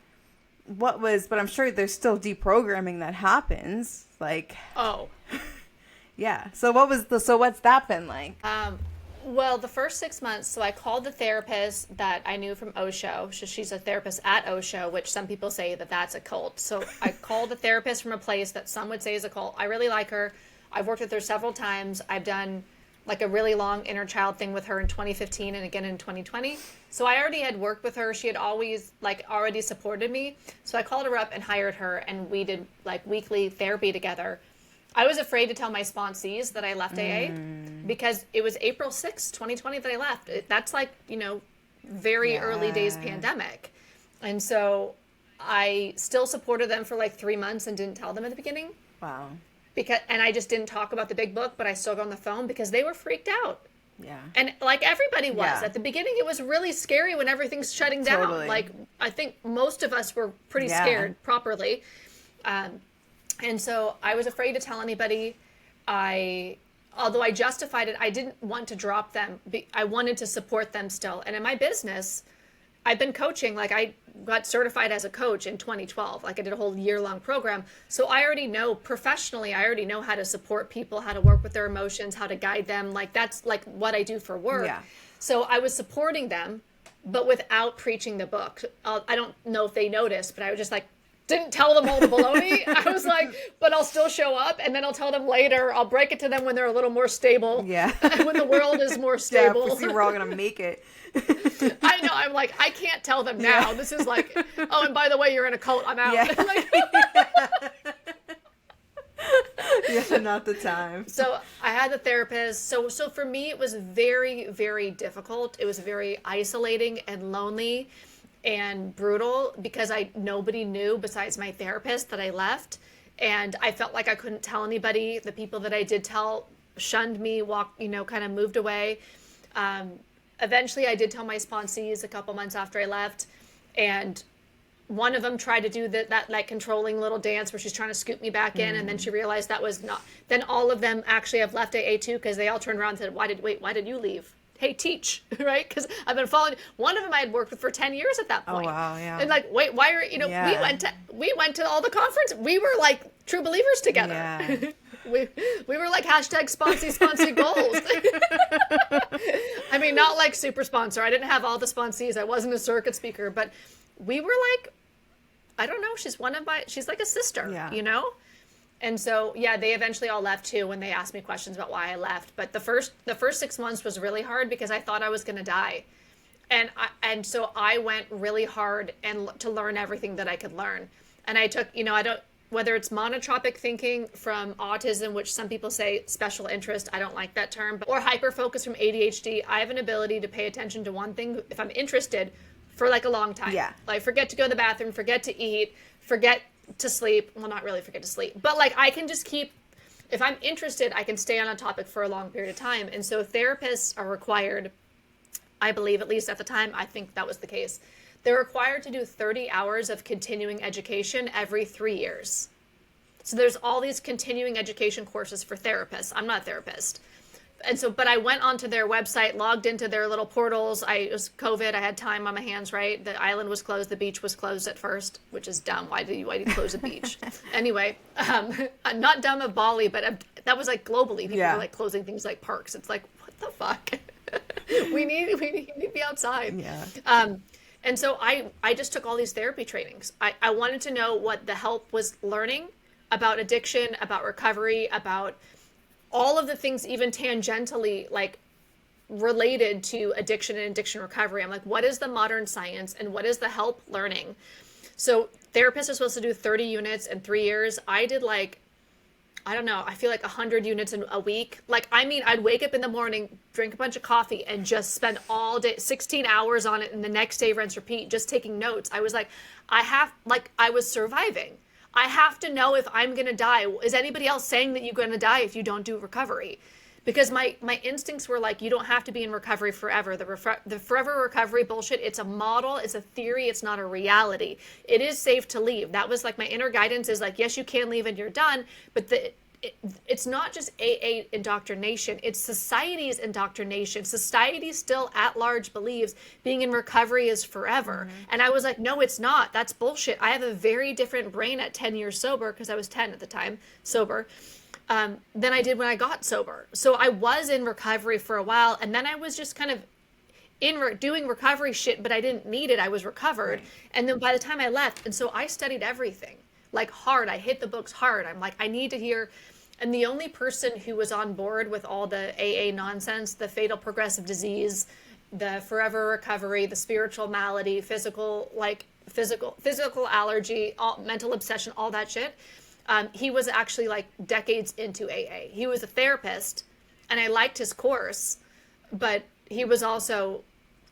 But I'm sure there's still deprogramming that happens. Like, oh. Yeah. So what's that been like? Well, the first 6 months, so I called the therapist that I knew from Osho. She's a therapist at Osho, which some people say that that's a cult. So I called a therapist from a place that some would say is a cult. I really like her. I've worked with her several times. I've done like a really long inner child thing with her in 2015 and again in 2020. So I already had worked with her. She had always already supported me. So I called her up and hired her, and we did like weekly therapy together. I was afraid to tell my sponsees that I left AA because it was April 6th, 2020 that I left. That's like, you know, very early days pandemic. And so I still supported them for like 3 months and didn't tell them at the beginning. Wow. And I just didn't talk about the big book, but I still got on the phone because they were freaked out. Yeah. And like everybody was. Yeah. At the beginning, it was really scary when everything's shutting down. Totally. Like, I think most of us were pretty scared properly. And so I was afraid to tell anybody. Although I justified it, I didn't want to drop them. I wanted to support them still. And in my business, I've been coaching. Like I got certified as a coach in 2012. Like I did a whole year-long program. So I already know professionally, I already know how to support people, how to work with their emotions, how to guide them. Like that's like what I do for work. Yeah. So I was supporting them, but without preaching the book. I don't know if they noticed, but I was just like, didn't tell them all the baloney. I was like, but I'll still show up, and then I'll tell them later. I'll break it to them when they're a little more stable. Yeah. When the world is more stable. Yeah, we're all going to make it. I know. I'm like, I can't tell them now. This is like, oh, and by the way, you're in a cult. I'm out. Yeah. Like, yeah, not the time. so I had the therapist. So for me, it was very, very difficult. It was very isolating and lonely and brutal because nobody knew besides my therapist that I left. And I felt like I couldn't tell anybody. The people that I did tell shunned me, kind of moved away. Eventually I did tell my sponsees a couple months after I left, and one of them tried to do that like controlling little dance where she's trying to scoop me back in. And then she realized that was not, then all of them actually have left AA too, because they all turned around and said, why did you leave? Hey, teach, right? Because I've been following. One of them I had worked with for 10 years at that point. Oh, wow, yeah. And like, wait, why are, Yeah. we went to all the conference. We were like true believers together. Yeah. we were like #sponsee goals. I mean, not like super sponsor. I didn't have all the sponsees. I wasn't a circuit speaker, but we were like, I don't know. She's like a sister, Yeah. And so, yeah, they eventually all left too when they asked me questions about why I left. But the first 6 months was really hard because I thought I was going to die. And so I went really hard to learn everything that I could learn. And I took, whether it's monotropic thinking from autism, which some people say special interest, I don't like that term, or hyperfocus from ADHD. I have an ability to pay attention to one thing if I'm interested for like a long time. Yeah. Like forget to go to the bathroom, forget to eat, forget to sleep. Well, not really forget to sleep, but like I can just if I'm interested, I can stay on a topic for a long period of time. And so therapists are required, I believe, at least at the time, I think that was the case. They're required to do 30 hours of continuing education every 3 years. So there's all these continuing education courses for therapists. I'm not a therapist. And so, but I went onto their website, logged into their little portals. It was COVID. I had time on my hands, right? The island was closed. The beach was closed at first, which is dumb. Why do you close a beach? Anyway, I'm not dumb of Bali, but that was like globally. People were like closing things like parks. It's like, what the fuck? we need to be outside. Yeah. And so I just took all these therapy trainings. I wanted to know what the help was learning about addiction, about recovery, about all of the things, even tangentially, like related to addiction and addiction recovery. I'm like, what is the modern science and what is the help learning? So therapists are supposed to do 30 units in 3 years. I did like, I don't know, I feel like 100 units in a week. Like, I mean, I'd wake up in the morning, drink a bunch of coffee, and just spend all day, 16 hours on it, and the next day rinse, repeat, just taking notes. I was like, I was surviving. I have to know if I'm going to die. Is anybody else saying that you're going to die if you don't do recovery? Because my instincts were like, you don't have to be in recovery forever. The forever recovery bullshit, it's a model, it's a theory, it's not a reality. It is safe to leave. That was like my inner guidance is like, yes, you can leave and you're done, but it's not just AA indoctrination, it's society's indoctrination. Society still at large believes being in recovery is forever. Mm-hmm. And I was like, no, it's not. That's bullshit. I have a very different brain at 10 years sober, because I was 10 at the time, sober, than I did when I got sober. So I was in recovery for a while, and then I was just kind of doing recovery shit, but I didn't need it. I was recovered. Right. And then by the time I left, and so I studied everything, like hard. I hit the books hard. I'm like, I need to hear. And the only person who was on board with all the AA nonsense, the fatal progressive disease, the forever recovery, the spiritual malady, physical allergy, mental obsession, all that shit. He was actually like decades into AA. He was a therapist, and I liked his course, but he was also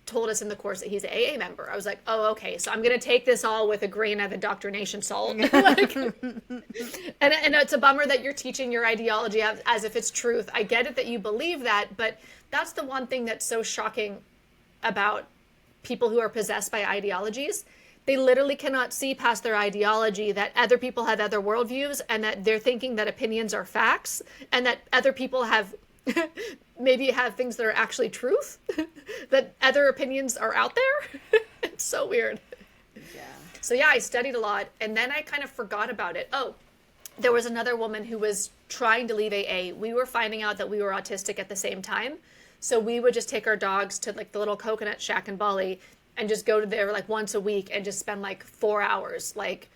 told us in the course that he's an AA member. I was like, oh, okay, so I'm going to take this all with a grain of indoctrination salt. Like, and it's a bummer that you're teaching your ideology as if it's truth. I get it that you believe that, but that's the one thing that's so shocking about people who are possessed by ideologies. They literally cannot see past their ideology, that other people have other worldviews, and that they're thinking that opinions are facts, and that other people have maybe have things that are actually truth, that other opinions are out there. It's so weird. Yeah. So yeah, I studied a lot, and then I kind of forgot about it. Oh, there was another woman who was trying to leave AA. We were finding out that we were autistic at the same time. So we would just take our dogs to like the little coconut shack in Bali and just go to there like once a week and just spend like 4 hours, like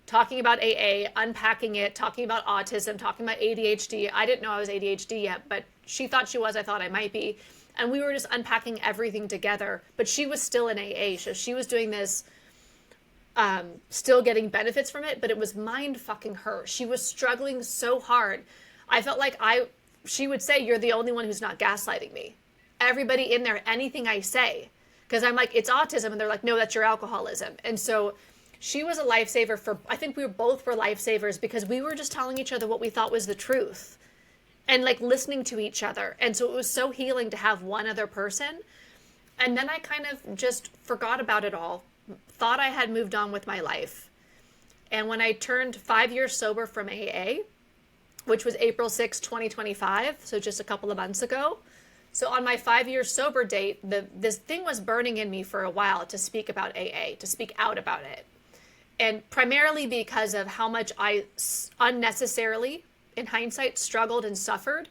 talking about AA, unpacking it, talking about autism, talking about ADHD. I didn't know I was ADHD yet, but she thought she was. I thought I might be. And we were just unpacking everything together. But she was still in AA, so she was doing this, still getting benefits from it, but it was mind fucking her. She was struggling so hard. I felt like she would say, you're the only one who's not gaslighting me. Everybody in there, anything I say, because I'm like, it's autism. And they're like, no, that's your alcoholism. And so she was a lifesaver for, I think we were both were lifesavers because we were just telling each other what we thought was the truth and like listening to each other. And so it was so healing to have one other person. And then I kind of just forgot about it all, thought I had moved on with my life. And when I turned 5 years sober from AA, which was April 6, 2025, so just a couple of months ago. So on my 5 year sober date, this thing was burning in me for a while to speak about AA, to speak out about it. And primarily because of how much I unnecessarily, in hindsight, struggled and suffered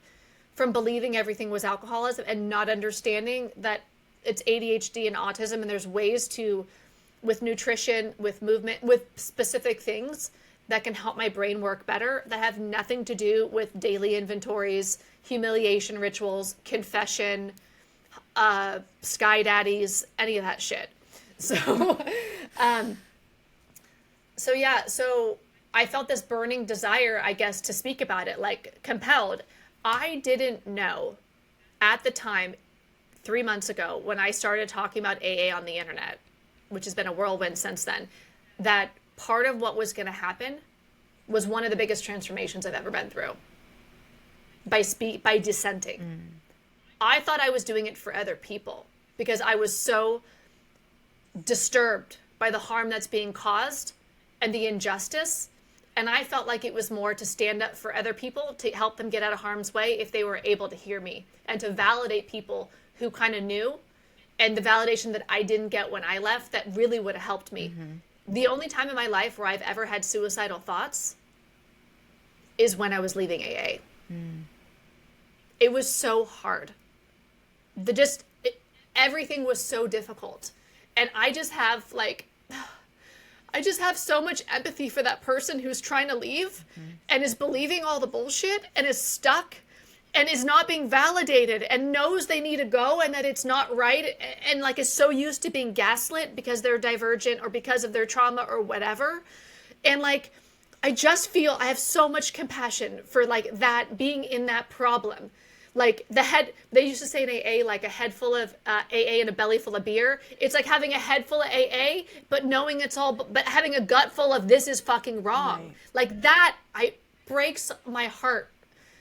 from believing everything was alcoholism and not understanding that it's ADHD and autism. And there's ways to, with nutrition, with movement, with specific things that can help my brain work better that have nothing to do with daily inventories, humiliation rituals, confession, sky daddies, any of that shit. So, so I felt this burning desire, I guess, to speak about it, like compelled. I didn't know at the time, 3 months ago, when I started talking about AA on the internet, which has been a whirlwind since then, that part of what was going to happen was one of the biggest transformations I've ever been through by dissenting. I thought I was doing it for other people because I was so disturbed by the harm that's being caused and the injustice. And I felt like it was more to stand up for other people, to help them get out of harm's way if they were able to hear me, and to validate people who kind of knew, and the validation that I didn't get when I left that really would have helped me. The only time in my life where I've ever had suicidal thoughts is when I was leaving AA. It was so hard. Everything was so difficult. And I just have so much empathy for that person who's trying to leave and is believing all the bullshit and is stuck and is not being validated and knows they need to go and that it's not right and like is so used to being gaslit because they're divergent or because of their trauma or whatever. And like, I just feel I have so much compassion for like that, being in that problem. Like they used to say in AA, like a head full of AA and a belly full of beer. It's like having a head full of AA, but knowing it's all, but having a gut full of this is fucking wrong. Right. Like that, breaks my heart.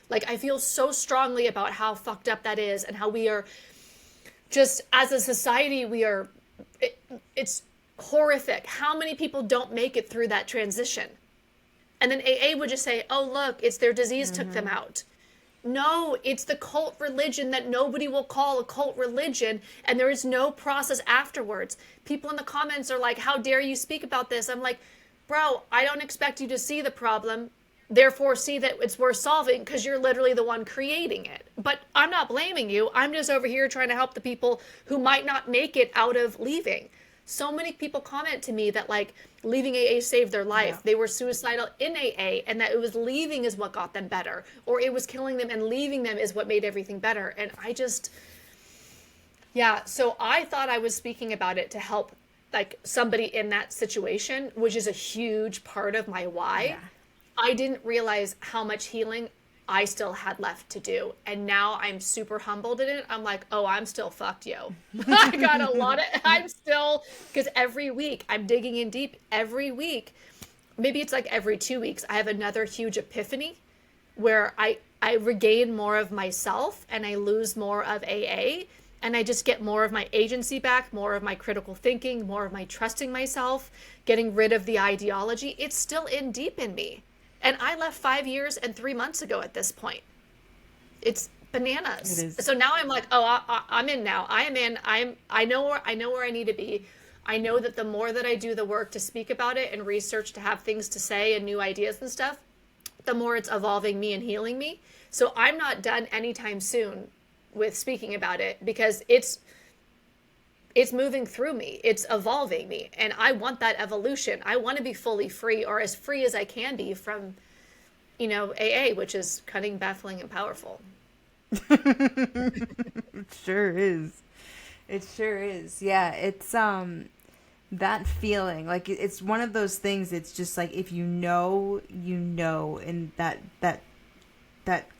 Like I feel so strongly about how fucked up that is and how we are just as a society, it's horrific. How many people don't make it through that transition? And then AA would just say, oh, look, it's their disease took them out. No, it's the cult religion that nobody will call a cult religion, and there is no process afterwards. People in the comments are like, how dare you speak about this? I'm like, bro, I don't expect you to see the problem, therefore see that it's worth solving because you're literally the one creating it. But I'm not blaming you. I'm just over here trying to help the people who might not make it out of leaving. So many people comment to me that like leaving AA saved their life. Yeah. They were suicidal in AA and that it was leaving is what got them better, or it was killing them and leaving them is what made everything better. And so I thought I was speaking about it to help like somebody in that situation, which is a huge part of my why. Yeah. I didn't realize how much healing I still had left to do. And now I'm super humbled in it. I'm like, oh, I'm still fucked, yo. I got a lot of, because every week I'm digging in deep. Every week, maybe it's like every 2 weeks, I have another huge epiphany where I regain more of myself and I lose more of AA. And I just get more of my agency back, more of my critical thinking, more of my trusting myself, getting rid of the ideology. It's still in deep in me. And I left 5 years and 3 months ago at this point. It's bananas. It is. So now I'm like, oh, I'm in now. I am in. I know where I need to be. I know that the more that I do the work to speak about it and research to have things to say and new ideas and stuff, the more it's evolving me and healing me. So I'm not done anytime soon with speaking about it, because it's moving through me. It's evolving me. And I want that evolution. I want to be fully free, or as free as I can be from, AA, which is cutting, baffling, and powerful. It sure is. It sure is. Yeah, it's that feeling, like it's one of those things. It's just like, if you know, and that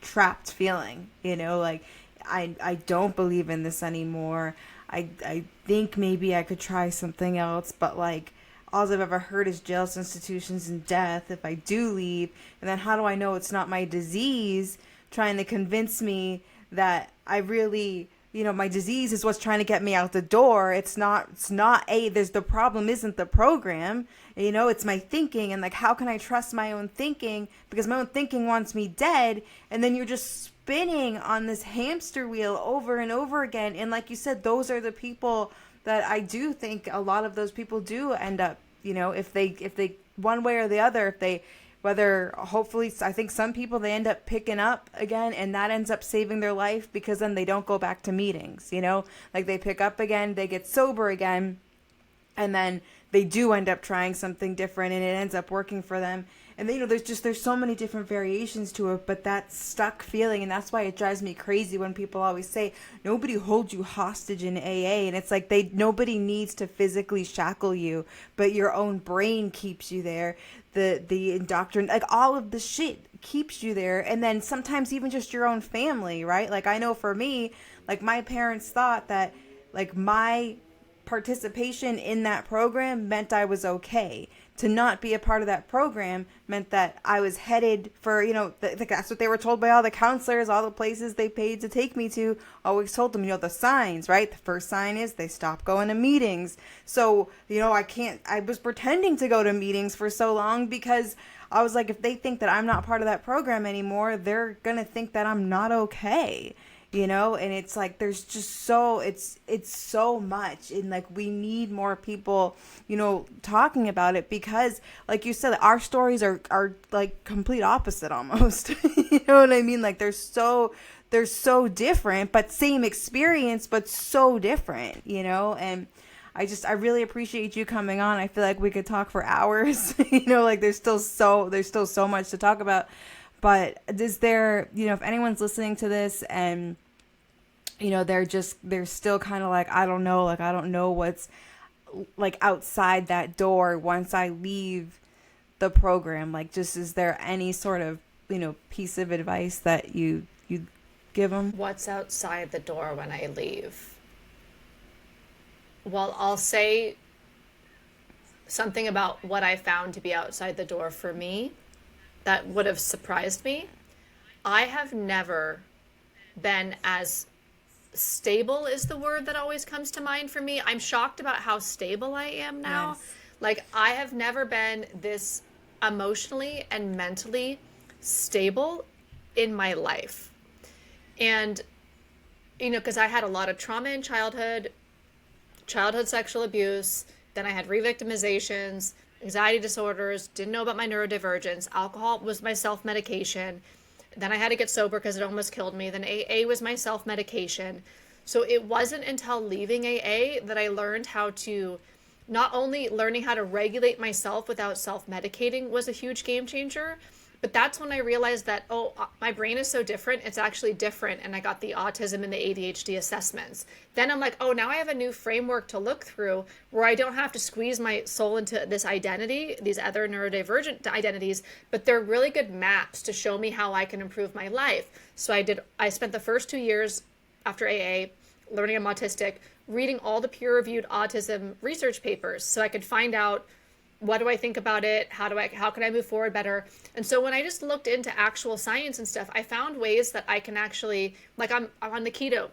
trapped feeling, like I don't believe in this anymore. I think maybe I could try something else, but like all I've ever heard is jails, institutions, and death if I do leave. And then how do I know it's not my disease trying to convince me that I really, my disease is what's trying to get me out the door. It's not the problem isn't the program, it's my thinking. And like, how can I trust my own thinking? Because my own thinking wants me dead. And then you're just spinning on this hamster wheel over and over again. And like you said, those are the people that I do think a lot of those people do end up, if they one way or the other, hopefully, I think some people, they end up picking up again, and that ends up saving their life, because then they don't go back to meetings, like they pick up again, they get sober again, and then they do end up trying something different, and it ends up working for them. And then, there's so many different variations to it, but that stuck feeling, and that's why it drives me crazy when people always say, nobody holds you hostage in AA. And it's like, nobody needs to physically shackle you, but your own brain keeps you there. The indoctrination, like all of the shit keeps you there. And then sometimes even just your own family, right? Like, I know for me, like my parents thought that like my participation in that program meant I was okay. To not be a part of that program meant that I was headed for, that's what they were told by all the counselors, all the places they paid to take me to, always told them, the signs, right? The first sign is they stop going to meetings. So, I was pretending to go to meetings for so long, because I was like, if they think that I'm not part of that program anymore, they're going to think that I'm not okay. And it's like, there's just it's so much. And like, we need more people, talking about it, because like you said, our stories are like complete opposite almost. You know what I mean? Like they're so different, but same experience, but so different, and I really appreciate you coming on. I feel like we could talk for hours, like there's still so much to talk about. But is there, if anyone's listening to this and they're still kind of like, I don't know what's like outside that door once I leave the program, like, just, is there any sort of, piece of advice that you give them? What's outside the door when I leave? Well, I'll say something about what I found to be outside the door for me that would have surprised me. I have never been as stable, is the word that always comes to mind for me. I'm shocked about how stable I am now. Yes. Like, I have never been this emotionally and mentally stable in my life. And, because I had a lot of trauma in childhood sexual abuse, then I had re-victimizations, anxiety disorders, didn't know about my neurodivergence, alcohol was my self-medication, then I had to get sober because it almost killed me, then AA was my self-medication. So it wasn't until leaving AA that I learned how to, not only learning how to regulate myself without self-medicating was a huge game changer, but that's when I realized that, my brain is so different, it's actually different, and I got the autism and the ADHD assessments. Then I'm like, now I have a new framework to look through where I don't have to squeeze my soul into this identity, these other neurodivergent identities, but they're really good maps to show me how I can improve my life. So I spent the first 2 years after AA learning I'm autistic, reading all the peer-reviewed autism research papers so I could find out, what do I think about it? How can I move forward better? And so when I just looked into actual science and stuff, I found ways that I can actually, like, I'm on the keto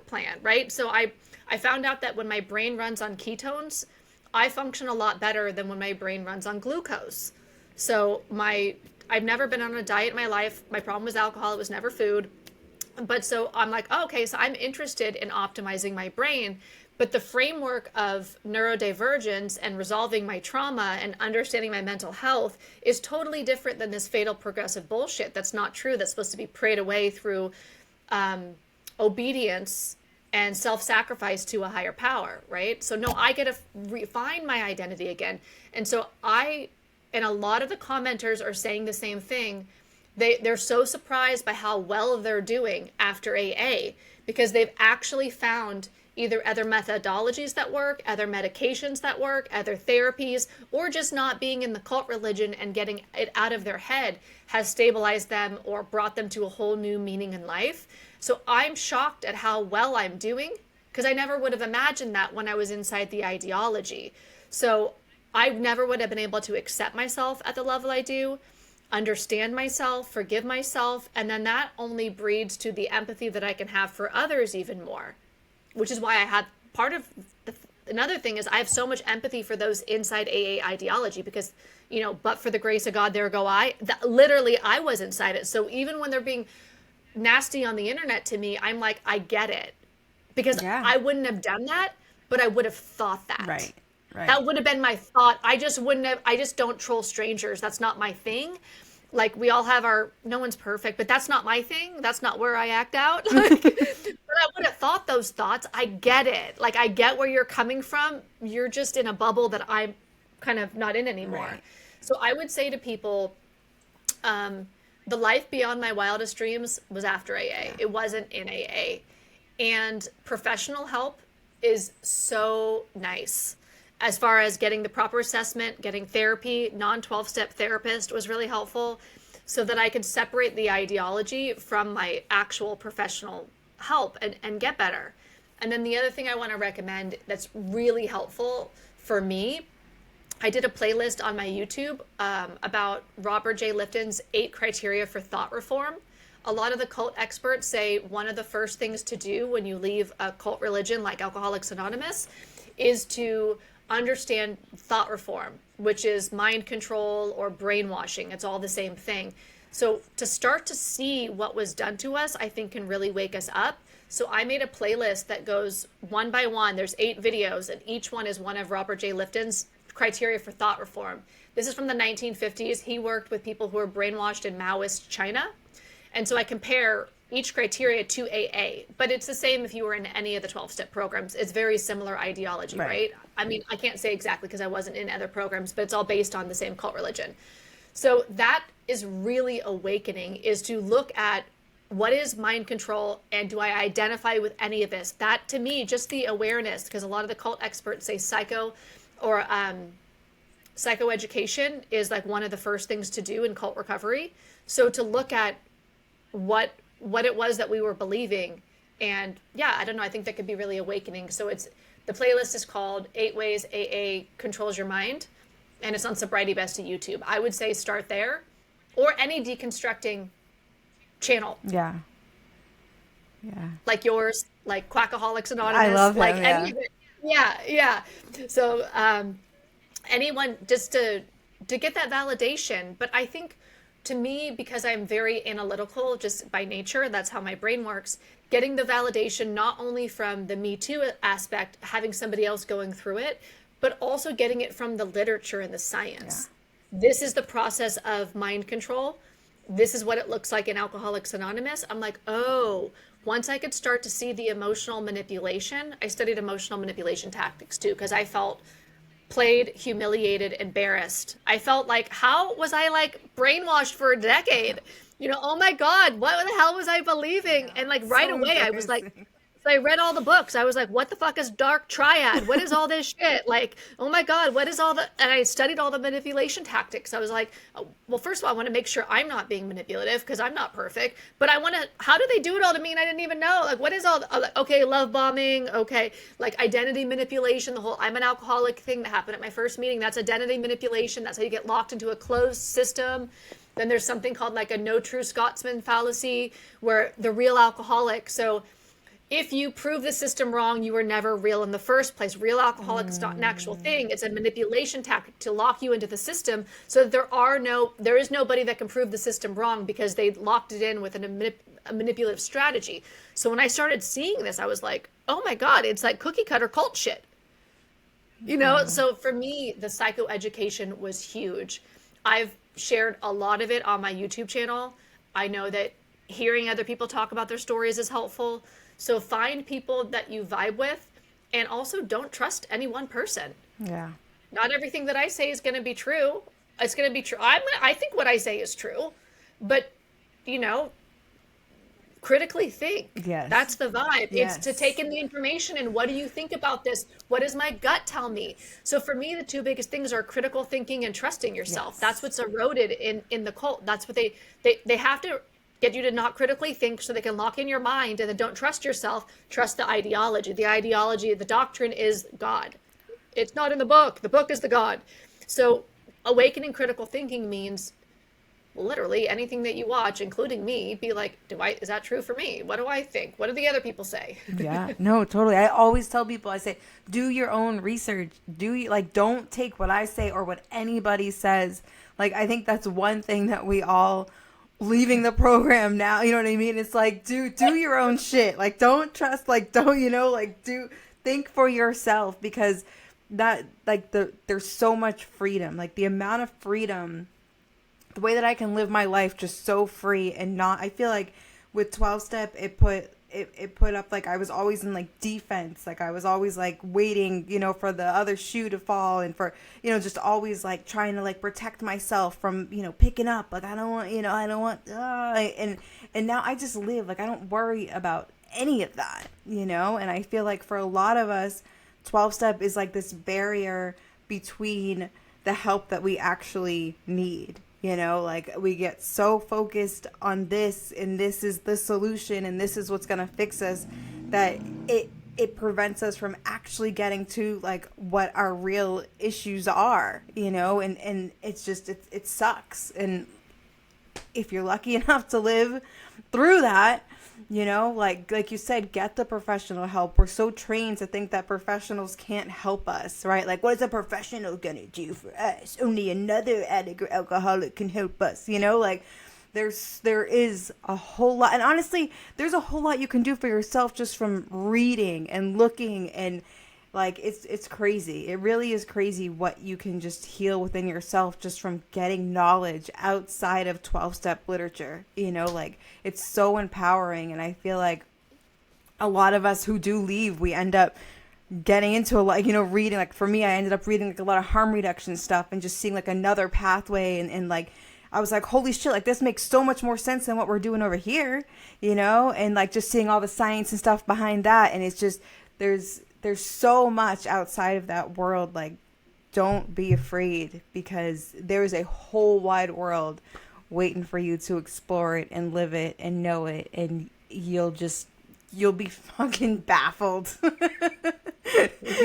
plan, right? So I found out that when my brain runs on ketones, I function a lot better than when my brain runs on glucose. So I've never been on a diet in my life. My problem was alcohol. It was never food. But so I'm like, okay, so I'm interested in optimizing my brain. But the framework of neurodivergence and resolving my trauma and understanding my mental health is totally different than this fatal progressive bullshit that's not true, that's supposed to be prayed away through obedience and self-sacrifice to a higher power, right? So no, I get to refine my identity again. And so and a lot of the commenters are saying the same thing. They're so surprised by how well they're doing after AA, because they've actually found either other methodologies that work, other medications that work, other therapies, or just not being in the cult religion and getting it out of their head has stabilized them or brought them to a whole new meaning in life. So I'm shocked at how well I'm doing, because I never would have imagined that when I was inside the ideology. So I never would have been able to accept myself at the level I do, understand myself, forgive myself, and then that only breeds to the empathy that I can have for others even more, which is why I had another thing is I have so much empathy for those inside AA ideology, because, but for the grace of God, there go I. Literally, I was inside it. So even when they're being nasty on the internet to me, I'm like, I get it, because I wouldn't have done that, but I would have thought that. Right. That would have been my thought. I just don't troll strangers. That's not my thing. Like, we all have no one's perfect, but that's not my thing. That's not where I act out. But I would have thought those thoughts. I get it. Like, I get where you're coming from. You're just in a bubble that I'm kind of not in anymore. Right. So I would say to people, the life beyond my wildest dreams was after AA. Yeah. It wasn't in AA. And professional help is so nice. As far as getting the proper assessment, getting therapy, non-12-step therapist was really helpful, so that I could separate the ideology from my actual professional help and get better. And then the other thing I want to recommend that's really helpful for me, I did a playlist on my YouTube about Robert J. Lipton's 8 criteria for thought reform. A lot of the cult experts say one of the first things to do when you leave a cult religion like Alcoholics Anonymous is to understand thought reform, which is mind control or brainwashing. It's all the same thing. So to start to see what was done to us, I think can really wake us up. So I made a playlist that goes one by one. There's 8 videos, and each one is one of Robert J. Lipton's criteria for thought reform. This is from the 1950s. He worked with people who were brainwashed in Maoist China. And so I compare each criteria to AA, but it's the same if you were in any of the 12-step programs. It's very similar ideology, right? I mean, I can't say exactly because I wasn't in other programs, but it's all based on the same cult religion. So that is really awakening, is to look at what is mind control and do I identify with any of this? That, to me, just the awareness, because a lot of the cult experts say psychoeducation is like one of the first things to do in cult recovery. So to look at what it was that we were believing. And I don't know, I think that could be really awakening. So the playlist is called 8 Ways AA Controls Your Mind, and it's on Sobriety Bestie YouTube. I would say start there, or any deconstructing channel. Yeah. Like yours, like Quackaholics Anonymous. I love him, like any of it. Yeah. So anyone, just to get that validation. But I think, to me, because I'm very analytical just by nature, that's how my brain works, getting the validation not only from the Me Too aspect, having somebody else going through it, but also getting it from the literature and the science. Yeah. This is the process of mind control. This is what it looks like in Alcoholics Anonymous. I'm like, oh, once I could start to see the emotional manipulation, I studied emotional manipulation tactics too, because I felt played, humiliated, embarrassed. I felt like, how was I like brainwashed for a decade? Oh my God, what the hell was I believing? And like right away, I was like, so I read all the books. I was like, what the fuck is dark triad? What is all this shit? Like, oh my God, what is all the, and I studied all the manipulation tactics. I was like, oh, well, first of all, I want to make sure I'm not being manipulative because I'm not perfect, but I want to, how do they do it all to me? And I didn't even know, like, what is all, okay, love bombing. Okay. Like identity manipulation, the whole, I'm an alcoholic thing that happened at my first meeting. That's identity manipulation. That's how you get locked into a closed system. Then there's something called like a no true Scotsman fallacy, where the real alcoholic. So if you prove the system wrong, you were never real in the first place. Real alcoholic is not an actual thing. It's a manipulation tactic to lock you into the system, so that there is nobody that can prove the system wrong, because they locked it in with a manipulative strategy. So when I started seeing this, I was like, oh my God, it's like cookie cutter cult shit. So for me, the psychoeducation was huge. I've shared a lot of it on my YouTube channel. I know that hearing other people talk about their stories is helpful. So find people that you vibe with, and also don't trust any one person. Yeah. Not everything that I say is going to be true. It's going to be true. I think what I say is true, but you know, critically think. Yes. That's the vibe. Yes. It's to take in the information and what do you think about this? What does my gut tell me? So for me, the two biggest things are critical thinking and trusting yourself. Yes. That's what's eroded in the cult. That's what they have to get you to not critically think so they can lock in your mind, and then don't trust yourself, trust the ideology. The ideology, the doctrine is God. It's not in the book. The book is the God. So awakening critical thinking means literally anything that you watch, including me, be like, is that true for me? What do I think? What do the other people say? Yeah, no, totally. I always tell people, I say, do your own research. Don't take what I say or what anybody says. Like, I think that's one thing that we all leaving the program now, you know what I mean? It's like, do your own shit. Like, don't trust, like, don't, you know, like, think for yourself, because that, like, there's so much freedom, like the amount of freedom, the way that I can live my life just so free, and not, I feel like with 12-step, it put up, like, I was always in, like, defense. Like, I was always, like, waiting, you know, for the other shoe to fall, and for, you know, just always, like, trying to, like, protect myself from, you know, picking up. Like, I don't want, and now I just live, like, I don't worry about any of that, you know? And I feel like for a lot of us, 12-step is, like, this barrier between the help that we actually need. You know, like, we get so focused on this, and this is the solution, and this is what's going to fix us, that it prevents us from actually getting to, like, what our real issues are, you know, and it's just, it sucks. And if you're lucky enough to live through that, you know, like you said, get the professional help. We're so trained to think that professionals can't help us, right? Like, what is a professional gonna do for us? Only another addict or alcoholic can help us, you know? Like, there is a whole lot, and honestly, there's a whole lot you can do for yourself just from reading and looking, and like, it's crazy. It really is crazy what you can just heal within yourself just from getting knowledge outside of 12-step literature. You know, like, it's so empowering. And I feel like a lot of us who do leave, we end up getting into a lot, you know, reading. Like, for me, I ended up reading, like, a lot of harm reduction stuff and just seeing, like, another pathway. And like, I was like, holy shit, like, this makes so much more sense than what we're doing over here, you know? And like, just seeing all the science and stuff behind that. And it's just, there's so much outside of that world. Like, don't be afraid, because there's a whole wide world waiting for you to explore it and live it and know it, and you'll be fucking baffled.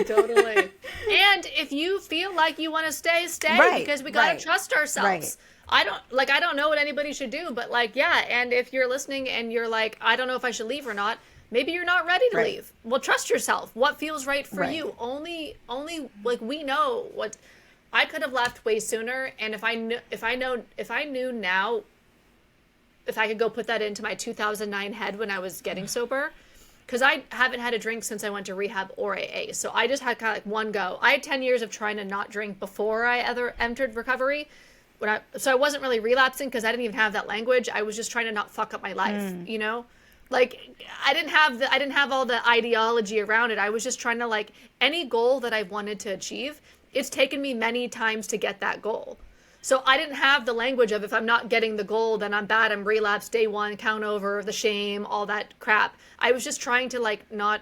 Totally. And if you feel like you want to stay, right, because we got to trust ourselves. Right. I don't know what anybody should do, but like, yeah. And if you're listening and you're like, I don't know if I should leave or not, maybe you're not ready to leave. Well, trust yourself. What feels right for you? Only like, we know what. I could have left way sooner, and if I knew now, if I could go put that into my 2009 head when I was getting sober, because I haven't had a drink since I went to rehab or AA. So I just had kind of like one go. I had 10 years of trying to not drink before I ever entered recovery. So I wasn't really relapsing because I didn't even have that language. I was just trying to not fuck up my life, you know? Like, I didn't have all the ideology around it. I was just trying to, like, any goal that I wanted to achieve, it's taken me many times to get that goal. So I didn't have the language of, if I'm not getting the goal, then I'm bad, I'm relapsed, day one, count over, the shame, all that crap. I was just trying to, like, not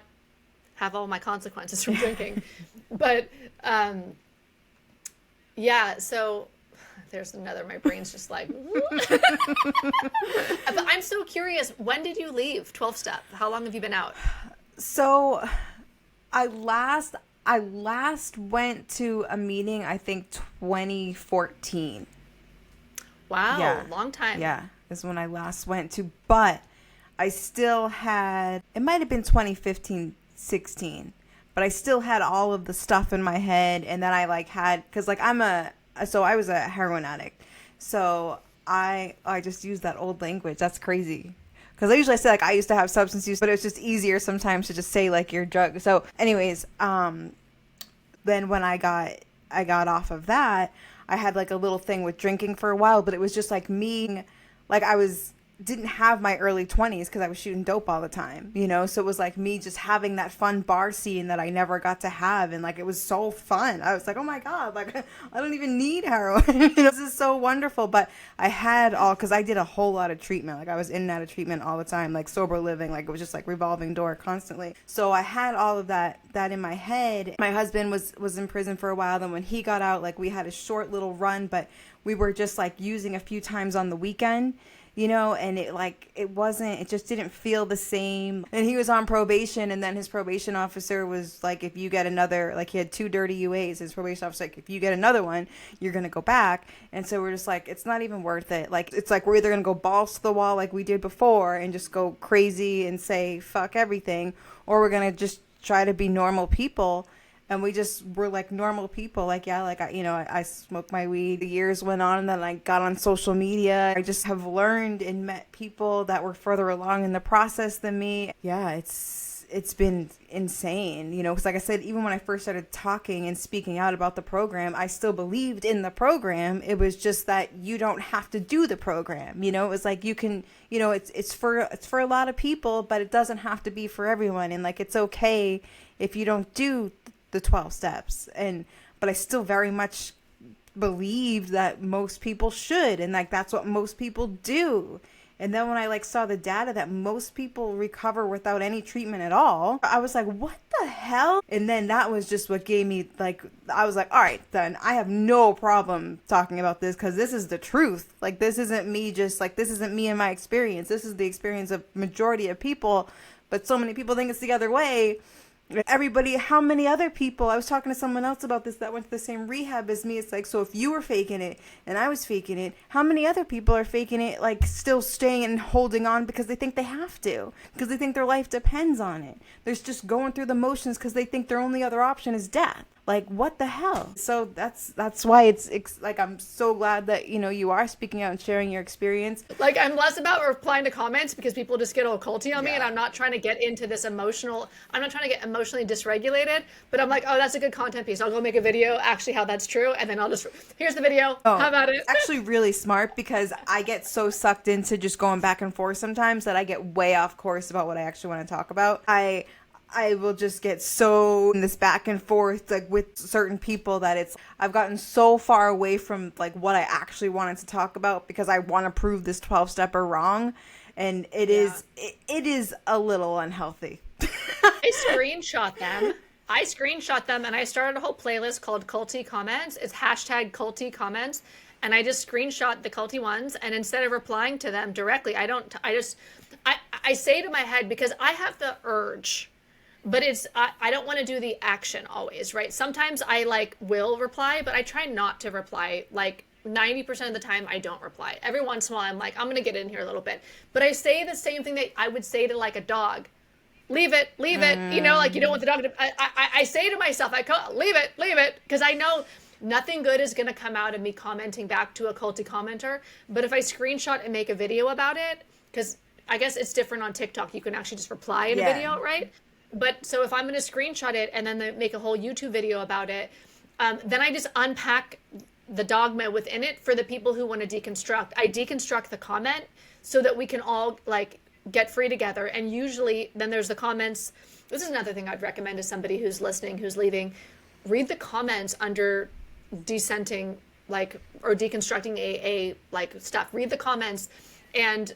have all my consequences from drinking. But, yeah, so there's another, my brain's just like, but I'm so curious, when did you leave 12-step? How long have you been out? So I last went to a meeting, I think 2014. Wow, yeah. Long time. Yeah, is when I last went to, but I still had, it might have been 2015, 16, but I still had all of the stuff in my head. And then I like had, cause like I was a heroin addict. So I just used that old language. That's crazy. Because I usually say, like, I used to have substance use, but it's just easier sometimes to just say, like, your drug. So anyways, then when I got off of that, I had, like, a little thing with drinking for a while, but it was just, like, me, like, I was didn't have my early 20s because I was shooting dope all the time, you know? So it was like me just having that fun bar scene that I never got to have. And like, it was so fun. I was like, oh my God, like I don't even need heroin. You know, this is so wonderful. But I had because I did a whole lot of treatment. Like I was in and out of treatment all the time, like sober living, like it was just like revolving door constantly. So I had all of that in my head. My husband was in prison for a while. Then when he got out, like we had a short little run, but we were just like using a few times on the weekend, you know, and it just didn't feel the same. And he was on probation, and then his probation officer was like, if you get another, like he had 2 dirty UAs, his probation officer like, if you get another one, you're going to go back. And so we're just like, it's not even worth it. Like, it's like, we're either going to go balls to the wall like we did before and just go crazy and say, fuck everything, or we're going to just try to be normal people. And we're like normal people. Like, yeah, like I smoked my weed. The years went on, and then I got on social media. I just have learned and met people that were further along in the process than me. Yeah, it's been insane, you know, because like I said, even when I first started talking and speaking out about the program, I still believed in the program. It was just that you don't have to do the program. You know, it was like you can, you know, it's for a lot of people, but it doesn't have to be for everyone. And like, it's okay if you don't do the 12 steps, but I still very much believed that most people should, and like that's what most people do. And then when I like saw the data that most people recover without any treatment at all, I was like, what the hell? And then that was just what gave me like, I was like, all right, then I have no problem talking about this, because this is the truth. Like, this isn't me and my experience. This is the experience of majority of people, but so many people think it's the other way. Everybody, how many other people, I was talking to someone else about this that went to the same rehab as me. It's like, so if you were faking it and I was faking it, how many other people are faking it, like still staying and holding on because they think they have to, because they think their life depends on it. They're just going through the motions because they think their only other option is death. Like, what the hell? So that's why it's like, I'm so glad that, you know, you are speaking out and sharing your experience. Like, I'm less about replying to comments because people just get all culty on me, and I'm not trying to get into this I'm not trying to get emotionally dysregulated, but I'm like, oh, that's a good content piece. I'll go make a video actually how that's true, and then I'll just, here's the video. How about it? It's actually really smart, because I get so sucked into just going back and forth sometimes that I get way off course about what I actually want to talk about. I will just get so in this back and forth, like with certain people, that I've gotten so far away from like what I actually wanted to talk about, because I want to prove this 12-stepper wrong. And it is a little unhealthy. I screenshot them and I started a whole playlist called Culty Comments. It's hashtag Culty Comments. And I just screenshot the culty ones, and instead of replying to them directly, I say to my head, because I have the urge, but I don't want to do the action always, right? Sometimes I like will reply, but I try not to reply. Like 90% of the time I don't reply. Every once in a while I'm like, I'm going to get in here a little bit. But I say the same thing that I would say to like a dog. Leave it. You know, like you don't want the dog to, I say to myself, leave it. Because I know nothing good is going to come out of me commenting back to a culty commenter. But if I screenshot and make a video about it, because I guess it's different on TikTok. You can actually just reply in a video, right? But so if I'm going to screenshot it and then make a whole YouTube video about it, then I just unpack the dogma within it for the people who want to deconstruct. I deconstruct the comment so that we can all like get free together. And usually then there's the comments. This is another thing I'd recommend to somebody who's listening, who's leaving. Read the comments under dissenting, like, or deconstructing AA like stuff. Read the comments, and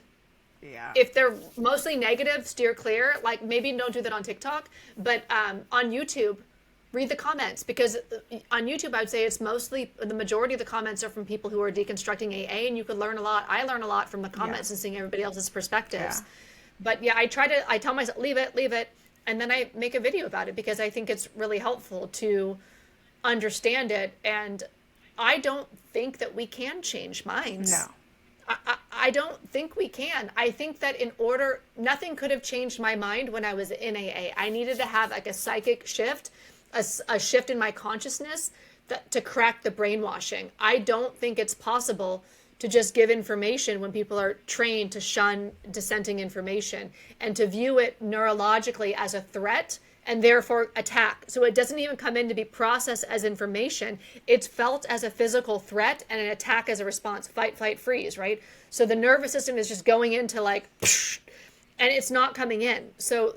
if they're mostly negative, steer clear. Like, maybe don't do that on TikTok, but on YouTube, read the comments, because on YouTube, I would say it's mostly, the majority of the comments are from people who are deconstructing AA, and you could learn a lot. I learn a lot from the comments and seeing everybody else's perspectives. But yeah, I tell myself, leave it. And then I make a video about it, because I think it's really helpful to understand it. And I don't think that we can change minds. No. I don't think we can. I think that nothing could have changed my mind when I was in AA. I needed to have like a psychic shift, a shift in my consciousness to crack the brainwashing. I don't think it's possible to just give information when people are trained to shun dissenting information and to view it neurologically as a threat and therefore attack. So it doesn't even come in to be processed as information. It's felt as a physical threat and an attack as a response, fight, flight, freeze, right? So the nervous system is just going into like, and it's not coming in. So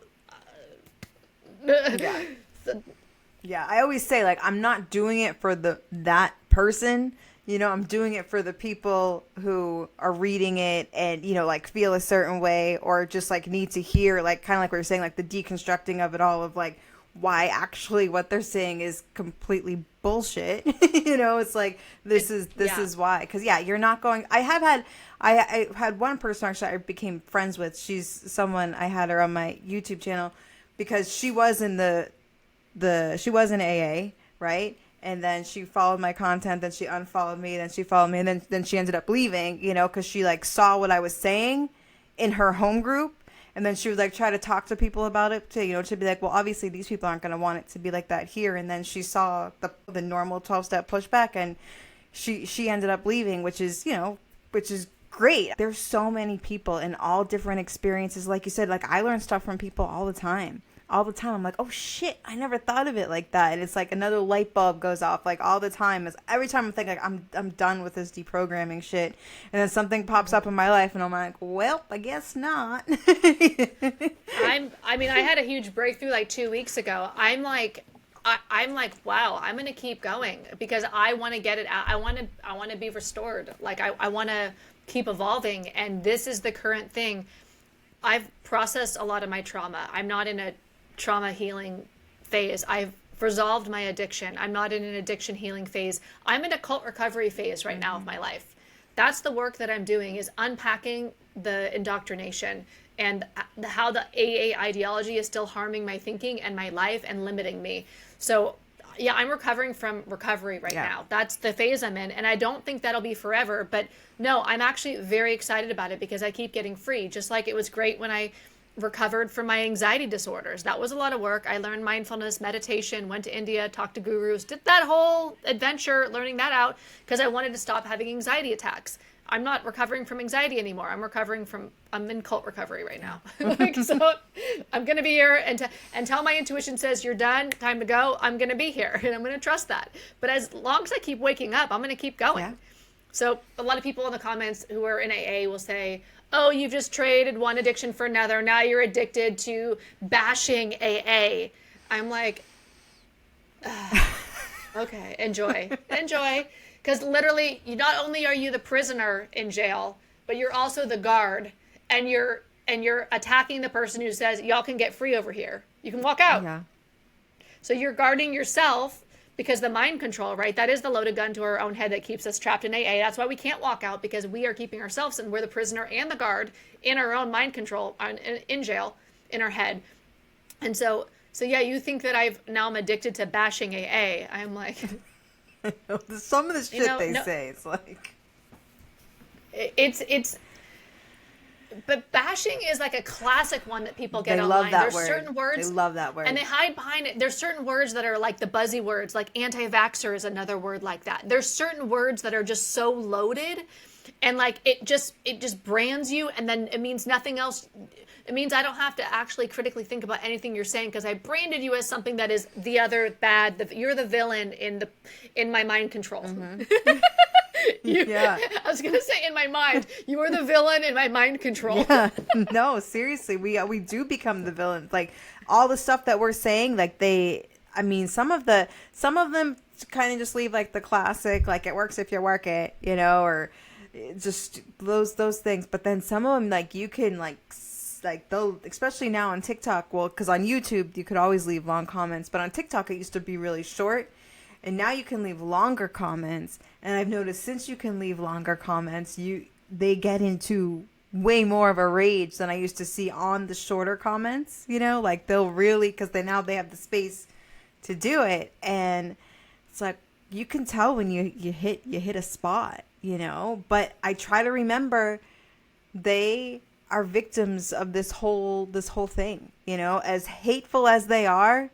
yeah. Yeah, I always say, like, I'm not doing it for that person. You know, I'm doing it for the people who are reading it and, you know, like, feel a certain way or just, like, need to hear, like, kind of like we were saying, like, the deconstructing of it all of, like, why actually what they're saying is completely bullshit. You know, it's like, this is why. Because, yeah, you're not going... I had one person, actually, I became friends with. She's someone, I had her on my YouTube channel because she was in she was in AA, right? And then she followed my content, then she unfollowed me, then she followed me, and then she ended up leaving, you know, because she, like, saw what I was saying in her home group, and then she would, like, try to talk to people about it, to, you know, to be like, well, obviously these people aren't going to want it to be like that here, and then she saw the normal 12-step pushback, and she ended up leaving, which is great. There's so many people in all different experiences, like you said, like, I learn stuff from people all the time. I'm like, oh shit, I never thought of it like that. And it's like another light bulb goes off, like, all the time. Every time I'm thinking, like, I'm done with this deprogramming shit, and then something pops up in my life and I'm like, well, I guess not. I had a huge breakthrough like 2 weeks ago. I'm like, wow, I'm gonna keep going because I want to get it out. I want to be restored. Like, I want to keep evolving, and this is the current thing. I've processed a lot of my trauma. I'm not in a trauma healing phase. I've resolved my addiction. I'm not in an addiction healing phase. I'm in a cult recovery phase right now of my life. That's the work that I'm doing, is unpacking the indoctrination and how the AA ideology is still harming my thinking and my life and limiting me. So yeah, I'm recovering from recovery right now. That's the phase I'm in. And I don't think that'll be forever, but no, I'm actually very excited about it because I keep getting free. Just like it was great when I recovered from my anxiety disorders. That was a lot of work. I learned mindfulness, meditation, went to India, talked to gurus, did that whole adventure, learning that out because I wanted to stop having anxiety attacks. I'm not recovering from anxiety anymore. I'm in cult recovery right now. So I'm going to be here until my intuition says you're done, time to go. I'm going to be here and I'm going to trust that. But as long as I keep waking up, I'm going to keep going. Yeah. So a lot of people in the comments who are in AA will say, oh, you've just traded one addiction for another. Now you're addicted to bashing AA. I'm like, okay, enjoy. Because literally, not only are you the prisoner in jail, but you're also the guard, and you're attacking the person who says, y'all can get free over here. You can walk out. Yeah. So you're guarding yourself because the mind control, right? That is the loaded gun to our own head that keeps us trapped in AA. That's why we can't walk out, because we are keeping ourselves, and we're the prisoner and the guard in our own mind control, in jail, in our head. And so yeah, you think that I'm addicted to bashing AA. I'm like... Some of the shit they say, it's like... It's... But bashing is like a classic one that people get online. There's certain words. They love that word. And they hide behind it. There's certain words that are like the buzzy words, like anti-vaxxer is another word like that. There's certain words that are just so loaded, and like it just brands you, and then it means nothing else. It means I don't have to actually critically think about anything you're saying because I branded you as something that is the other bad. You're the villain in my mind control. Mm-hmm. I was gonna say in my mind, you are the villain in my mind control. Yeah. No, seriously, we do become the villain. Like all the stuff that we're saying, like some of them kind of just leave like the classic, like it works if you work it, you know, or just those things. But then some of them, like you can like they'll, especially now on TikTok, well, because on YouTube you could always leave long comments, but on TikTok it used to be really short, and now you can leave longer comments. And I've noticed since you can leave longer comments, they get into way more of a rage than I used to see on the shorter comments, you know, like they'll really, because they have the space to do it, and it's like you can tell when you hit a spot, you know. But I try to remember they are victims of this whole thing, you know, as hateful as they are,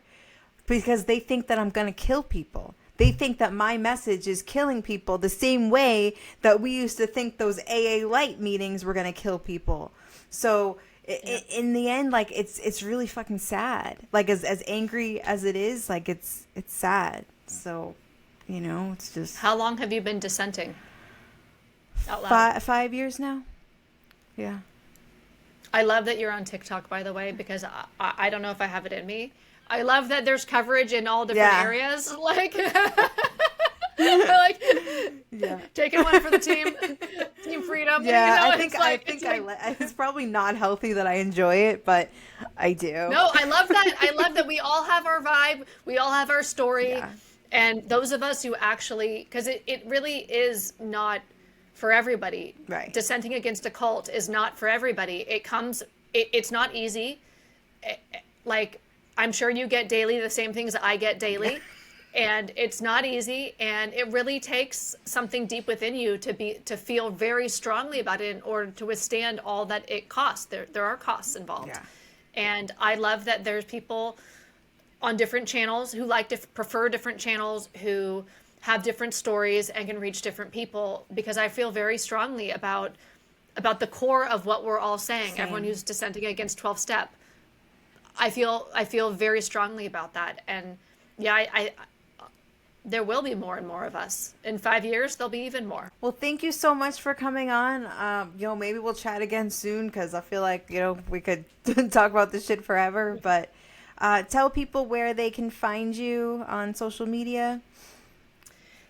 because they think that I'm going to kill people. They think that my message is killing people the same way that we used to think those AA light meetings were going to kill people. So in the end, like it's really fucking sad. Like as angry as it is, like it's sad. So, you know, it's just. How long have you been dissenting out loud? 5 years now. Yeah. I love that you're on TikTok, by the way, because I don't know if I have it in me. I love that there's coverage in all different areas. Like, like taking one for the team freedom. Yeah, you know, I think it's probably not healthy that I enjoy it, but I do. No, I love that. I love that we all have our vibe. We all have our story. Yeah. And those of us who actually, because it really is not for everybody. Right. Dissenting against a cult is not for everybody. It's not easy. Like, I'm sure you get daily the same things that I get daily. And it's not easy, and it really takes something deep within you to feel very strongly about it in order to withstand all that it costs. There are costs involved. Yeah. And I love that there's people on different channels who prefer different channels, who have different stories and can reach different people, because I feel very strongly about the core of what we're all saying. Same. Everyone who's dissenting against 12-step. I feel very strongly about that. And yeah, I there will be more and more of us. In 5 years, there'll be even more. Well, thank you so much for coming on. You know, maybe we'll chat again soon, because I feel like, you know, we could talk about this shit forever. But tell people where they can find you on social media.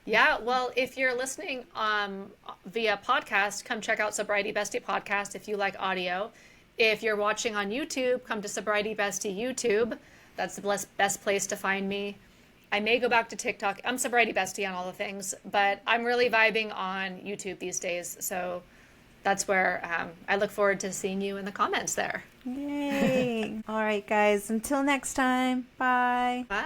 Yeah, well, if you're listening via podcast, come check out Sobriety Bestie podcast if you like audio. If you're watching on YouTube, come to Sobriety Bestie YouTube. That's the best place to find me. I may go back to TikTok. I'm Sobriety Bestie on all the things, but I'm really vibing on YouTube these days. So that's where I look forward to seeing you in the comments there. Yay. All right, guys. Until next time. Bye. Bye.